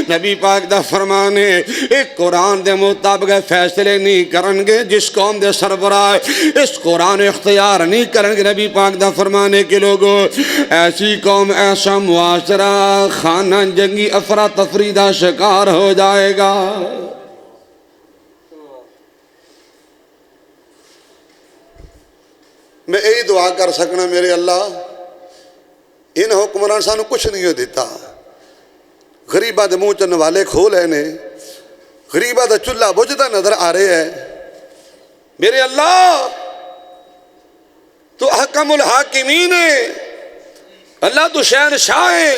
نبی پاک دا فرمانے ایک قرآن دے مطابق فیصلے نہیں کرنگے، جس قوم دے سربراہ اس قرآن اختیار نہیں کرنگے، نبی پاک دا فرمانے کے لوگوں ایسی قوم، ایسا معاشرہ خانہ جنگی افراتفری دا شکار ہو جائے گا. میں یہی دعا کر سکنا میرے اللہ ان حکمران سانو کچھ نہیں دیتا. غریبہ دے منہ چ نوالے کھول ہے نے، غریبہ دا چولہا بجھدا نظر آ رہے ہے. میرے اللہ تو حکم الحاکمین ہے، اللہ تو شہنشاہ ہے،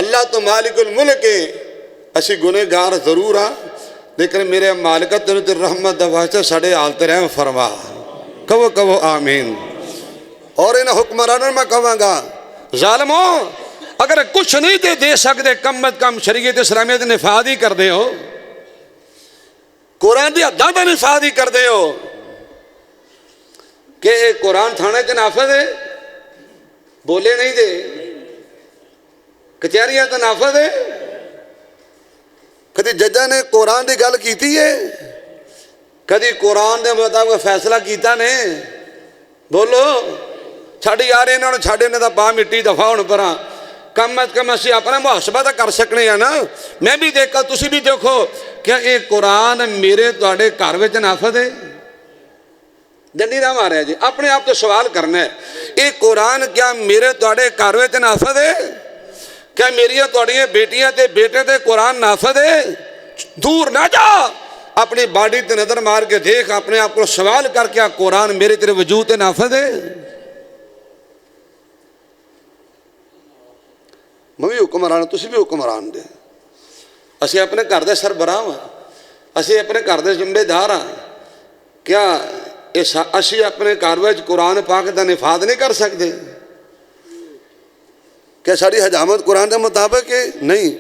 اللہ تو مالک الملک ہے. اسی گنہگار ضرور ہاں لیکن میرے مالکت تیرے رحمت دا واسطے ساڑے حالت رحم فرما. کہو آمین. اور ان حکمرانوں میں کہاں گا ظالموں اگر کچھ نہیں دے سکتے کم از کم شریعت اسلامیت نفاذ ہی کر دے ہو، قرآن دی حداں دا نفاذ ہی کر دے ہو کہ قرآن تھانے تے نافذ ہے، بولے نہیں دے، کچہریاں تے نافذ ہے. کدی ججاں نے قرآن دی گل کیتی ہے؟ کدی قرآن دے مطابق فیصلہ کیتا نے؟ بولو چھاڑی یار انہوں نے چھاڑے نے دا پا مٹی دفعہ ہونے پرا. کم از کم اسی اپنا محاسبہ دا کر سکنے ہیں نا. میں بھی دیکھا تسی بھی دیکھو کیا ایک قرآن میرے توڑے کاروے چ نافذ ہے؟ دنی نہ مارے جی اپنے آپ تو سوال کرنا ہے. ایک قرآن کیا میرے توڑے کاروے چ نافذ ہے؟ کیا میری توڑیاں بیٹیاں تے بیٹے تے قرآن نافذ ہے؟ دور نہ جا، اپنی باڈی تے نظر مار کے دیکھ، اپنے آپ کو سوال کر کے قرآن میرے تیرے وجود تے نافذ ہے؟ میں بھی حکمران تسی بھی حکمران دے. اسی اپنے گھر دے سربراہ ہاں، اسی اپنے گھر دے ذمہ دار ہاں. کیا اسی اپنے گھر وچ قرآن پاک دا نفاذ نہیں کر سکتے؟ کیا ساری حجامت قرآن دے مطابق ہے؟ نہیں.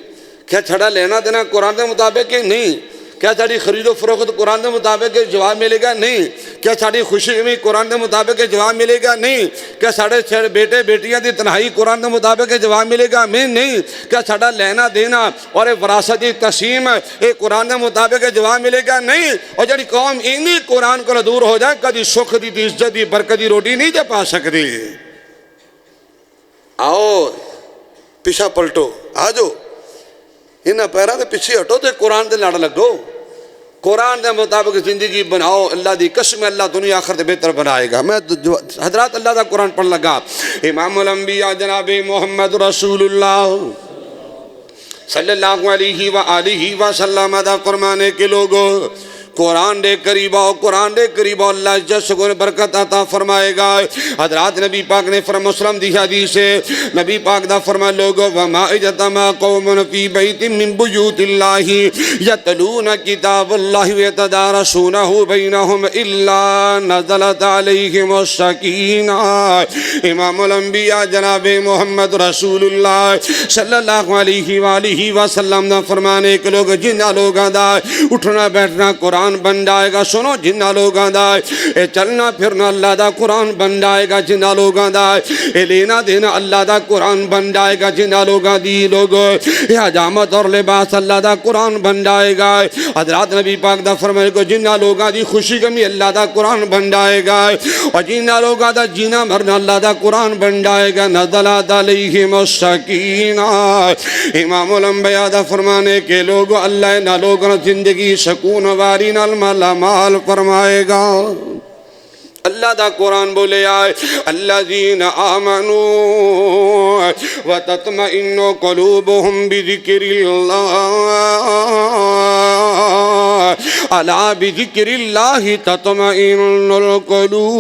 کیا چھڑا لینا دینا قرآن دے مطابق ہے؟ نہیں. کیا ساری خرید و فروخت قرآن دے مطابق جواب ملے گا؟ نہیں. کیا ساری خوشی میں قرآن دے مطابق جواب ملے گا؟ نہیں. کیا ساڑھے بیٹے بیٹیاں دی تنہائی قرآن دے مطابق جواب ملے گا؟ نہیں. کیا ساڑھا لینا دینا اور وراثتی تقسیم ایک قرآن دے مطابق جواب ملے گا؟ نہیں. اور جڑی قوم انہی قرآن کو دور ہو جائے کدی سکھ دی عزت دی برکت دی روٹی نہیں دے پا سکتی. آؤ پیچھا پلٹو، آجو انہاں پیرا دے پیچھے ہٹو تے قرآن دے لڑ لگو. قرآن دے مطابق زندگی بناؤ، اللہ دی قسم اللہ دنیا آخر دے بہتر بنائے گا. میں حضرات اللہ دا قرآن پڑھ لگا. امام الانبیاء جناب محمد رسول اللہ صلی اللہ علیہ وآلہ وسلم دا فرمانے کے لوگوں قرآن دے قریب آؤ، قرآن دے قریب آؤ، اللہ عزت شکر برکت عطا فرمائے گا۔ حضرات نبی پاک نے فرمایا، مسلم دی حدیث ہے، نبی پاک دا فرمایا لوگو وما اجتمع قوم فی بیت من بیوت اللہ یتلون کتاب اللہ ویتدارسونہ بینہم الا نزلت علیہم السکینہ۔ امام الانبیاء جناب محمد رسول اللہ صلی اللہ علیہ وآلہ وسلم نے فرمانے کہ لوگ جنہ لوگاں دا اٹھنا بیٹھنا قرآن بن جائے گا، سنو جنہ لوگاں دا اے چلنا پھرنا اللہ دا قرآن بن جائے گا، جنہ لوگاں دا اے لینا دینا اللہ دا قرآن بن جائے گا، جنہ لوگاں دی لوگ اے حجامت اور لباس اللہ دا قرآن بن جائے گا۔ حضرات نبی پاک دا فرمائے کہ جنہ لوگاں دی خوشی غمی اللہ دا قرآن بن جائے گا، اور جنہ لوگاں دا جینا مرنا اللہ دا قرآن بن جائے گا۔ نزلت علیہم السکینہ۔ امام الانبیاء دا فرمانے کے لوگ اللہ نہ لوگوں زندگی سکون واری نال مالا مال فرمائے گا۔ اللہ دا قرآن بولے آئے الذین آمنوا وتطمئن قلوبهم بذکر اللہ الا بذکر اللہ تطمئن القلوب۔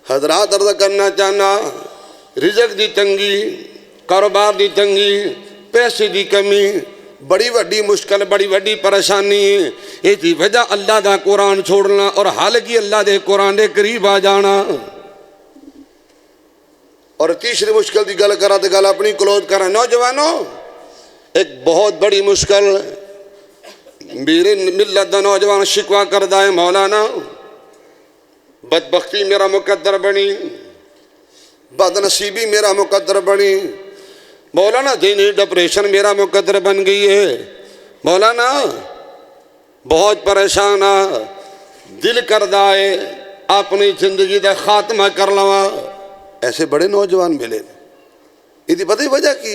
حضرات عرض کرنا چاہنا، رزق دی تنگی، کاروبار دی تنگی، پیسے دی کمی، بڑی وڈی مشکل، بڑی وڈی پریشانی، یہ تھی وجہ اللہ دا قرآن چھوڑنا اور حالگی اللہ دے قرآن دے قریب آ جانا۔ اور تیسری مشکل دی گل کرا تے گل اپنی کلوز کرا۔ نوجوانوں، ایک بہت بڑی مشکل میرے ملت دا نوجوان شکوا کردہ ہے، مولانا بدبختی میرا مقدر بنی، بدنصیبی میرا مقدر بنی، مولانا ذہنی ڈپریشن میرا مقدر بن گئی ہے، مولانا بہت پریشان ہے، دل کردہ ہے اپنی زندگی دا خاتمہ کر لوا۔ ایسے بڑے نوجوان ملے، یہ پتہ ہی وجہ کی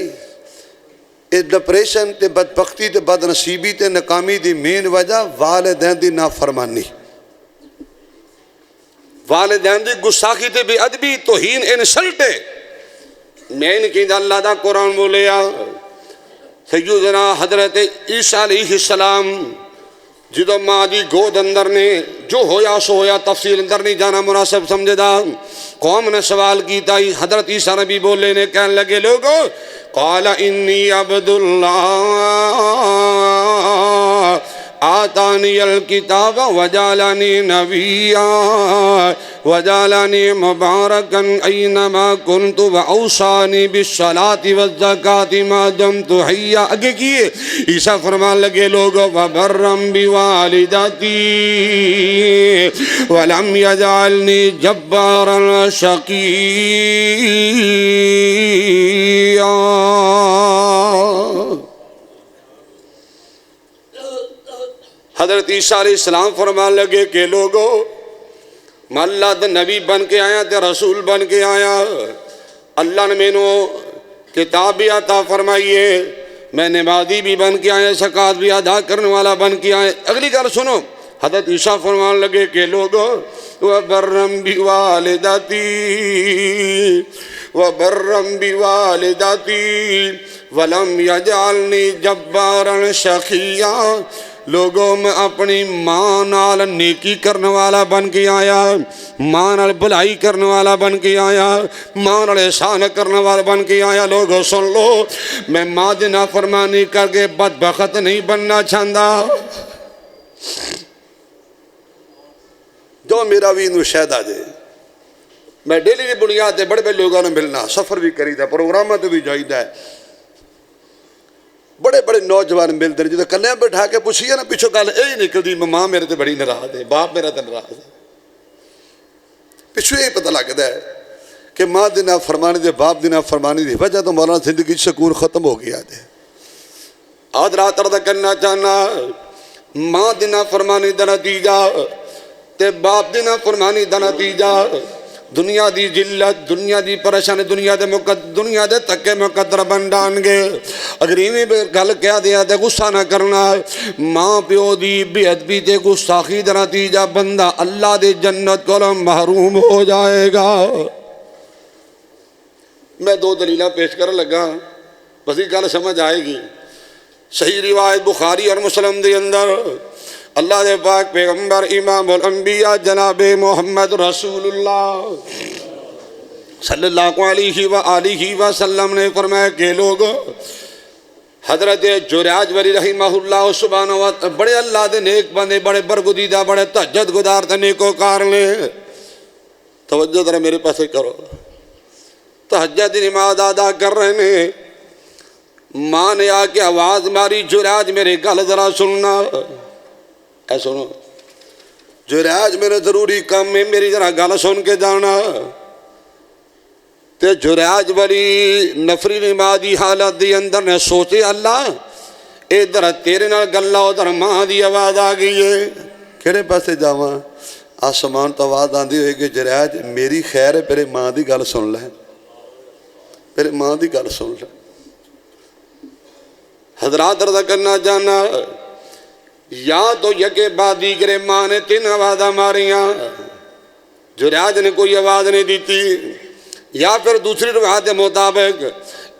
اس ڈپریشن تے بدبختی تے بدنصیبی تے ناکامی دی مین وجہ والدین دی نافرمانی، والدین دی گستاخی تے بے ادبی توہین انسلٹ ہے۔ میں ان کی اللہ دا قرآن بولیا سیدنا حضرت عیسیٰ علیہ السلام جدو ماں دی گود اندر نے جو ہویا سو ہویا، تفصیل اندر نہیں جانا مناسب سمجھے دا۔ قوم نے سوال کیتا، حضرت عیسیٰ نبی بولے نے کہنے لگے لوگو قال انی عبد اللہ آتانی الکتاب وجعلنی نبیا وجعلنی مبارکا اینما کنت واوصانی بالصلاة والزکاة ما دمت حیا۔ آگے کیے عیسیٰ فرمان لگے لوگو وبرا بوالدتی ولم یجعلنی جبارا شقیا۔ حضرت عیسیٰ علیہ السلام فرمان لگے کہ لوگو میں اللہ دا نبی بن کے آیا تے رسول بن کے آیا، اللہ نے میں نو کتاب بھی عطا فرمائیے، میں نمازی بھی بن کے آیا، زکوٰۃ بھی ادا کرنے والا بن کے آیا۔ اگلی گل سنو، حضرت عیسیٰ فرمان لگے کہ لوگو وَبَرًّا بِوَالِدَتِي وَبَرًّا بِوَالِدَتِي وَلَمْ يَجْعَلْنِي جَبَّارًا شَقِيًّا۔ لوگوں میں اپنی ماں نال نیکی کرنے والا بن کے آیا، ماں نال بھلائی کرنے والا بن کے آیا، ماں نال احسان کرنے والا بن کے آیا۔ لوگوں سن لو، میں ماں دی نافرمانی کر کے بدبخت نہیں بننا چاہتا۔ جو میرا بھی انہوں شاید آ جائے، میں ڈیلی کی بنیاد تے بڑے بڑے لوگوں نے ملنا، سفر بھی کری دا، پروگرامات بھی جائیدہ ہے، بڑے بڑے نوجوان ملتے ہیں، جدو کلیاں بٹھا کے پوچھئے نا پچھو گل یہی نکلتی ماں میرے تے بڑی ناراض ہے، باپ میرا تے ناراض ہے، پچھو یہی پتہ لگتا ہے کہ ماں دی نافرمانی دے باپ دی نافرمانی دی وجہ تو مولانا زندگی سکون ختم ہو گیا ہے۔ آج رات عرض کرنا چاہنا، ماں دی نافرمانی دا نتیجہ تے باپ دی نافرمانی دا نتیجہ دنیا دی ذلت، دنیا دی پریشانی، دنیا دے تکے مقدر بن جان گے۔ اگر ایویں گل کہہ دیا تے غصہ نہ کرنا، ماں پیو دی بے ادبی تے گستاخی دا نتیجہ بندہ اللہ دے جنت کو محروم ہو جائے گا۔ میں دو دلیلہ پیش کر لگا بس یہ گل سمجھ آئے گی. صحیح روایت بخاری اور مسلم دے اندر اللہ دے پاک پیغمبر امام الانبیاء جناب محمد رسول اللہ صلی اللہ علیہ وآلہ وسلم نے فرمایا کہ لوگ حضرت جریج ولی رحمہ اللہ سبحانہ و تعالی بڑے اللہ دے نیک بندے، بڑے برگزیدہ، بڑے تہجد گزار تے نیکوکار نے. توجہ ذرا میرے پاس کرو. تہجد کی نماز ادا کر رہے ہیں. ماں نے آ کے آواز ماری جریج میرے گل ذرا سننا. اے سنو جریج میرے ضروری کام میں میری ذرا گل سن کے جانا. تے جریج ولی نفری نماز دی حالت دی اندر نے سوچے اللہ ادھر تیرے نال گلا ادھر ماں دی آواز آ گئی ہے کہڑے پاسے جاواں. آسمان تو آواز آندی ہوئے کہ جریج میری خیر ہے پہلے ماں دی گل سن لے، پہلے ماں دی گل سن لے. حضرات عرض کرنا جانا یا تو یکے بعد دیگرے ماں نے 3 آوازاں ماریاں، جریج نے کوئی آواز نہیں دیتی. یا پھر دوسری روایت کے مطابق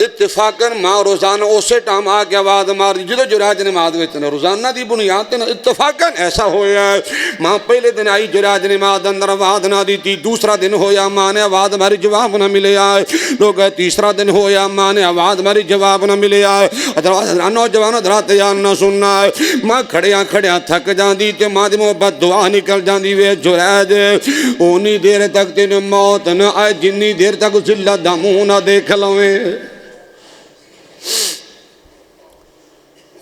اتفاقاً ماں روزانہ اسی ٹائم آ کے آواز مار دی جدو جریج نماز وچ روزانہ دی بنیاد تے اتفاقاً ایسا ہویا ہے. ماں پہلے دن آئی جریج نماز اندر آواز نہ دیتی، دوسرا دن ہویا ماں نے آواز ماری جواب نہ ملے آئے لوگ، تیسرا دن ہویا ماں نے آواز ماری جواب نہ ملے آئے. نوجوان حضرات یاد نہ سننا ہے. ماں کھڑیاں کھڑیاں تھک جاندی تے ماں دی محبت دعا نکل جاندی وے جریج اونی دیر تک تین موت نہ آئے جنی دیر تک ذلت دا منہ نہ دیکھ لویں.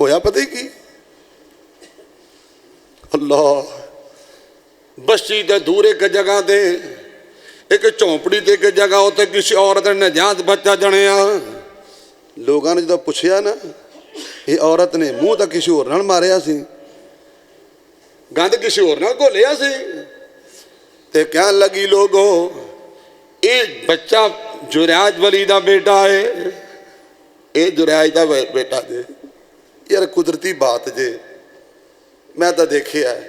ہویا پتہ ہی کی اللہ بستی دے دور ایک جگہ دے ایک چونپڑی دے ایک جگہ ہوتے کسی عورت نے نجات بچہ جنیا. لوگاں نے جب پوچھیا نا یہ عورت نے منہ تک کسی اور نال ماریا سی، گند کسی اور نال کو لیا سی تے کہنے لگی لوگوں یہ بچہ جریج ولی دا بیٹا ہے، یہ جریج دا بیٹا دے. یار قدرتی بات جے میں تو دیکھے ہے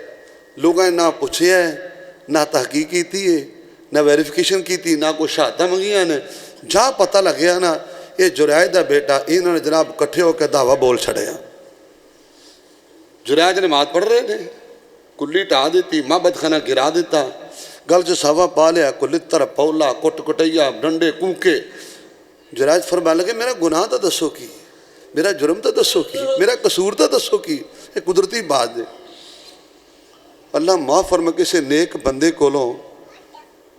لوگوں نے نہ پوچھے ہے نہ تحقیق کی ہے نہ ویریفیکیشن کی تھی نہ کوئی شہادتاں منگیاں نے. جہاں پتہ لگیا نا یہ جریج دا بیٹا انہوں نے جناب کٹھے ہو کے دعویٰ بول چھڑیا. جریج نماز پڑھ رہے نے کلی ٹا دیتی معبد خانہ گرا دیتا گل جو سوا پا لیا کو لتر پولا کٹ کٹیا ڈنڈے کونکے. جریج فرمانے لگے میرا گناہ تو دسو کی، میرا جرم تو دسو کی، میرا قصور تو دسو کی. یہ قدرتی بات ہے. اللہ معاف فرما کسی نیک بندے کولوں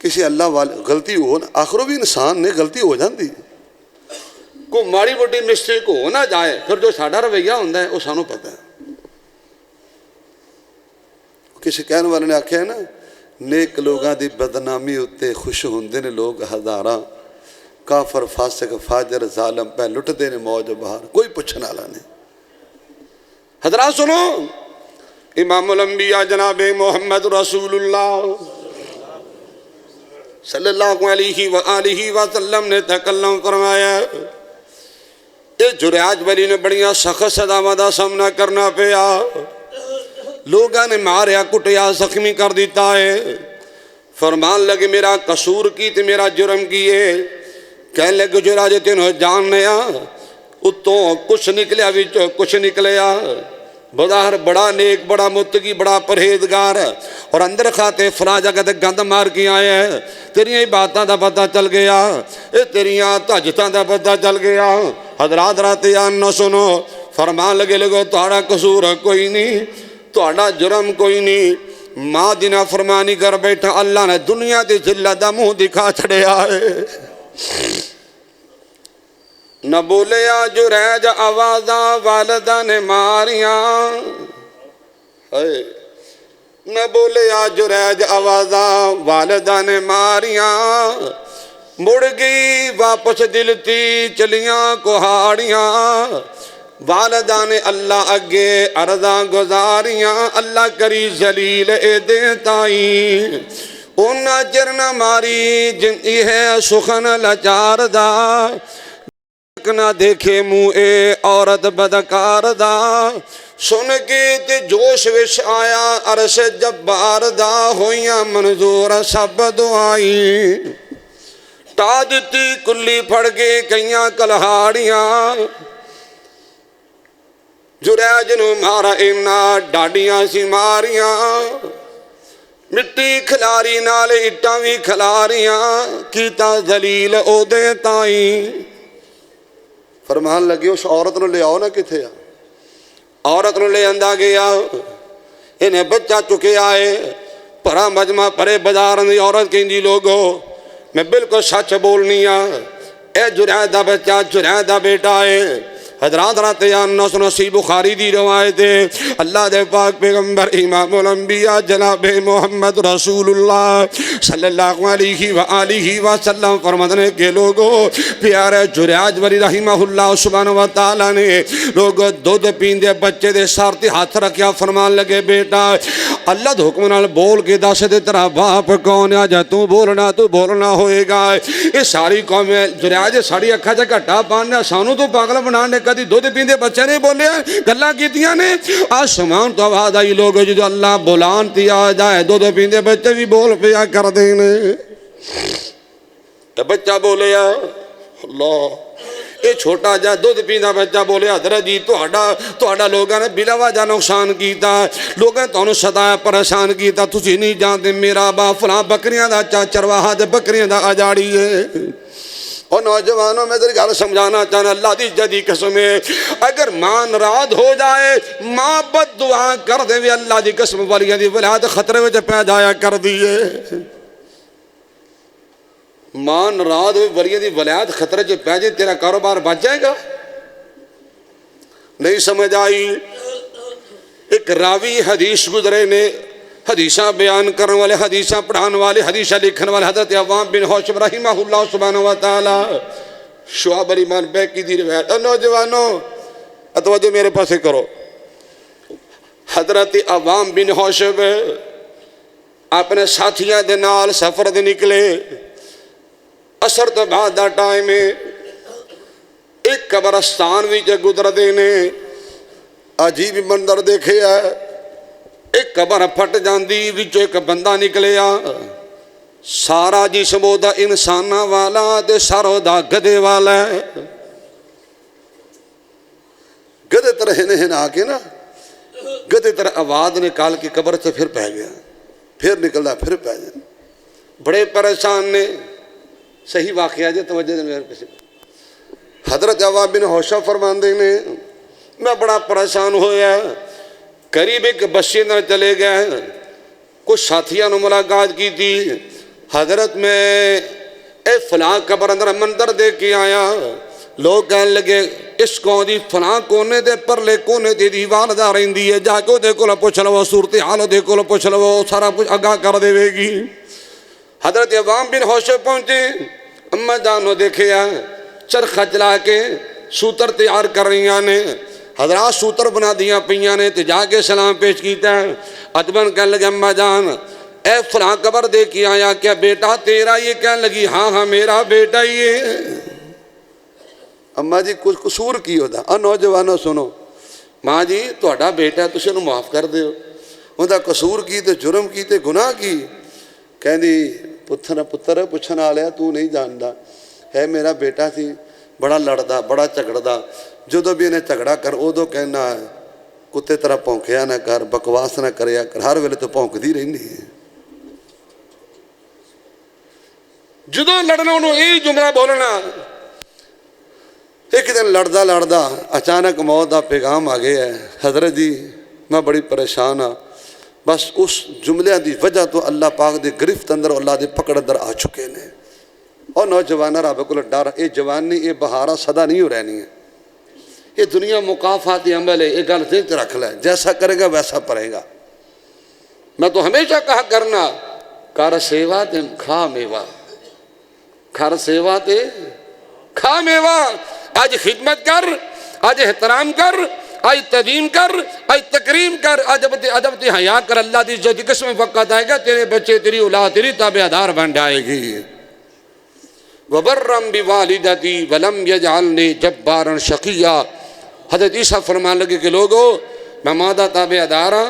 کسی اللہ والے غلطی ہو نا آخروں بھی انسان نے غلطی ہو جاندی کو ماڑی موٹی مسٹیک ہو نہ جائے پھر جو ساڈا رویہ ہوندا ہے وہ سانوں پتہ ہے. کسی کہنے والے نے آکھیا ہے نا نیک لوگاں دی بدنامی اتے خوش ہوندے نے لوگ ہزاراں، کافر فاسق فاجر ظالم پہ لٹ دے نے موج بہار کوئی پوچھنے والا نہیں. حضرات سنو امام الانبیاء جناب محمد رسول اللہ صلی اللہ علیہ وآلہ وسلم نے تکلم فرمایا یہ جریج ولی نے بڑیاں سخت صداواں دا سامنا کرنا پیا. لوگاں نے ماریا کٹیا زخمی کر دیتا ہے. فرمان لگے میرا قصور کی تے میرا جرم کیے. کہنے لگے جریج تینوں جاننے اتوں کچھ نکلیا وچوں کچھ نکلیا بظاہر بڑا نیک بڑا متقی بڑا پرہیزگار اور اندر کھاتے فلاں جگہ تے گند مار کے آئے ہیں تیریاں باتاں دا پتہ چل گیا اے تیریاں تہجتاں دا پتہ چل گیا. حضرات رات یان نہ سنو فرمان لگے لگو تہاڈا قصور کوئی نہیں تہاڈا جرم کوئی نہیں. ماں دی نافرمانی کر بیٹھا اللہ نے دنیا دی ذلت دا منہ دکھا چھڑیا ہے. نہ بولیا جریج آوازاں والدہ نے ماریاں نہ بولیا جریج آوازاں والدہ نے ماریاں مڑ گئی واپس دل تی چلیاں کوہاڑیاں والدہ نے اللہ اگے عرضاں گزاریاں اللہ کری ذلیل اے دے تائیں اونا چرنا ماری جن ہے سخن لچار دا نہ دیکھے منہ اے عورت بدکار دا سن کے تے جوش وش آیا عرش جبار دا ہویاں منظور سب دعائیں ٹا دتی کلی پھڑ کے کئیاں کلہاڑیاں جریج نو مارا اینا ڈاڈیاں سی ماریاں مٹی کھلاری نال اٹاں بھی کھلاریاں کیتا ذلیل او دے تائیں فرمان لگے اس عورت نو لے آؤ نا کتھے عورت نو لے آندا گیا انہیں بچہ چکے آئے پرا مجمع پرے بازار دی عورت کہندی لوگو میں بالکل سچ بولنی اے جرائد دا بچہ جرائد دا بیٹا ہے حضرات رات نوس نسی بخاری دی روایت ہے اللہ دے پاک پیغمبر امام الانبیاء جناب محمد رسول اللہ صلی اللہ علیہ وآلہ وسلم فرمانے کے لوگوں پیارے جریج ولی رحمہ اللہ سبحانہ وتعالی نے لوگوں دودھ پیندے بچے دے سارتی ہاتھ رکھیا فرمان لگے بیٹا اللہ دے حکم نال بول کے دس دے تیرا باپ کون ہے جا تو بولنا ہوئے گا یہ ساری قوم جریج ساری اکھا جا گھٹا پاننے سانو تو پاگل بنانے کدی دودھ پیندے بچے نے بولے گلاں کیتیاں نے آسمان تو آواز آئی لوگ جو اللہ بولانتی آ جائے دودھ پیندے بچے بھی بول پیا کر دینے بچہ بولے اللہ یہ چھوٹا جا دودھ پیندہ بچہ بولے حضرت جی توڑا لوگاں نے بلا وجہ نقصان کیتا لوگاں نے تانوں ستایا پریشان کیتا تسی نہیں جانتے میرا با فلاں بکریاں دا چرواہا دے بکریاں دا اجاڑی ہے اور نوجوانوں میں ذرا گل سمجھانا چاہنا اللہ دی جدی قسم ہے اگر ماں ناراض ہو جائے ماں بد دعا کر دے وی اللہ دی قسم والیاں دی ولادت خطرے وچ پہ جایا کر دیے ماں ناراض ہوئے ولیاں دی ولادت خطرے وچ پہ جائے تیرا کاروبار بچ جائے گا نہیں سمجھ آئی ایک راوی حدیث گزرے نے حدیثاں بیان کرنے والے حدیثاں پڑھانے والے حدیثاں لکھنے والے حضرت عوام بن حوشب رحمہ اللہ سبحانہ وتعالی شعب الایمان بیکی دی روایت نوجوانوں اتوجہ میرے پاسے کرو حضرت عوام بن حوشب اپنے ساتھیاں دے نال سفر دے نکلے اثر تو بعد دا ٹائم ایک قبرستان بھی جے گزر دینے عجیب منظر دیکھے ہے ایک قبر پھٹ جاندی وچوں ایک بندہ نکلیا سارا جسم دا انساناں والا تے سارا دا گدے والا گدے طرح ہن آ کے نا گدے طرح آواز نکال کے قبر سے پھر پہ گیا پھر نکلدا پھر پہ گیا بڑے پریشان نے صحیح واقعہ جے توجہ دے میرے پیچھے حضرت عوام بن حوشب فرماندے نے میں بڑا پریشان ہویا قریب ایک بستی میں چلے گئے کچھ ساتھیاں نے ملاقات کی تھی حضرت میں فلاں قبر اندر منظر دیکھ کے آیا لوگ کہنے لگے اس کو دی فلاں کونے دے پرلے کونے دی دیوار دا رہندی ہے جا کے دیکھو لو پوچھ لو صورتحال دیکھو لو پوچھ لو سارا کچھ آگاہ کر دے گی حضرت عوام بن حوشب پہنچے اما جانو دیکھے چرخہ چلا کے سوتر تیار کر رہی نے حضرات سوتر بنا دیا پئیاں نے تے جا کے سلام پیش کیتا ہے ادبن کہنے لگے اماں جان اے فلاں قبر دے کے آیا کیا بیٹا تیرا یہ کہنے لگی ہاں میرا بیٹا ہی ہے اماں جی کچھ قصور کی ہوتا نوجوانوں سنو ماں جی تہاڈا بیٹا تسی انہوں معاف کر دیو اوندا قصور کی تے جرم کی تے گناہ کی کہندی پتر پوچھن والیا تو نہیں جاندا ہے میرا بیٹا سی بڑا لڑدا بڑا جھگڑدا جدو بھی انہیں جھگڑا کر ادو کہنا ہے کتے طرح پونکیا نہ کر بکواس نہ کریا کر ہر ویلے تو پونکدی رہندی ہے جدو لڑنا انہوں یہی جملہ بولنا ایک دن لڑدا اچانک موت دا پیغام آ گیا ہے حضرت جی میں بڑی پریشان ہاں بس اس جملے دی وجہ تو اللہ پاک دی گرفت اندر اللہ دی پکڑ اندر آ چکے نے اور نوجوانہ رب کو ڈر یہ جوانی یہ بہارا صدا نہیں ہو رہنی ہے یہ دنیا مقافاتی عمل ہے یہ گل ذہن سے رکھ لے جیسا کرے گا ویسا پڑے گا میں تو ہمیشہ کہا کرنا کر سیوا تے کھا میوا کر سیوا تے کھا میوا آج خدمت کر آج احترام کر آج تدیم کر آج تکریم کر ادب تے حیا کر اللہ دی عزت کی قسم وقت آئے گا تیرے بچے تیری اولاد تیری تابعدار بن جائے گی وبرم بوالدتی ولم یجعلنی جبارا شقیا حضرت عیسیٰ فرمان لگے کہ لوگو میں مادہ تابعدارا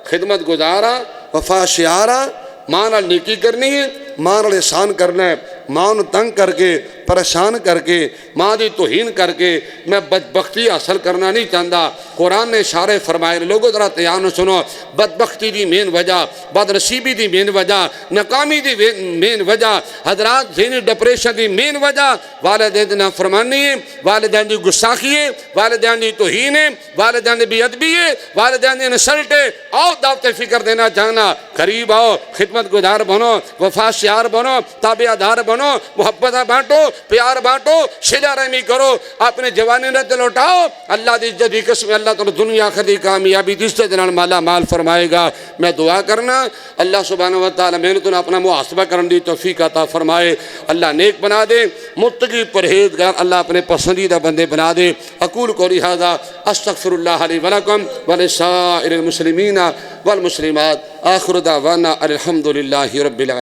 خدمت گزارا وفا شعارا ماں نال نیکی کرنی ہے ماں نال احسان کرنا ہے ماں نو تنگ کر کے پریشان کر کے ماں دی توہین کر کے میں بدبختی حاصل کرنا نہیں چاہتا۔ قرآن نے اشارے فرمائے لوگوں ذرا دھیان سنو، بدبختی دی مین وجہ، بدنصیبی دی مین وجہ، ناکامی دی مین وجہ، حضرات ذہنی ڈپریشن دی مین وجہ والدین دی نافرمانی ہے، والدین دی گستاخی ہے، والدین دی توہین ہے، والدین دی بے ادبی ہے، والدین دی انسلٹ ہے۔ آؤ دعوت فکر دینا چاہنا، قریب آؤ، خدمت گزار بنو، وفا شعار بنو، تابعہ دار بنو، محبت بانٹو، پیار بانٹو، صلہ رحمی کرو، اپنے جوانی رد لوٹاؤ۔ اللہ دی عزت دی قسم، اللہ تعالی دنیا آخرت دی کامیابی دی عزت نال مالا مال فرمائے گا۔ میں دعا کرنا اللہ سبحانہ و تعالی محنتوں اپنا محاسبہ کرنے دی توفیق عطا فرمائے، اللہ نیک بنا دے، متقی پرہیزگار اللہ اپنے پسندیدہ بندے بنا دے۔ اقول قولی ھذا استغفر اللہ لی ولکم ولسائر المسلمین والمسلمات، آخر دعوانا الحمد للہ رب العالمین۔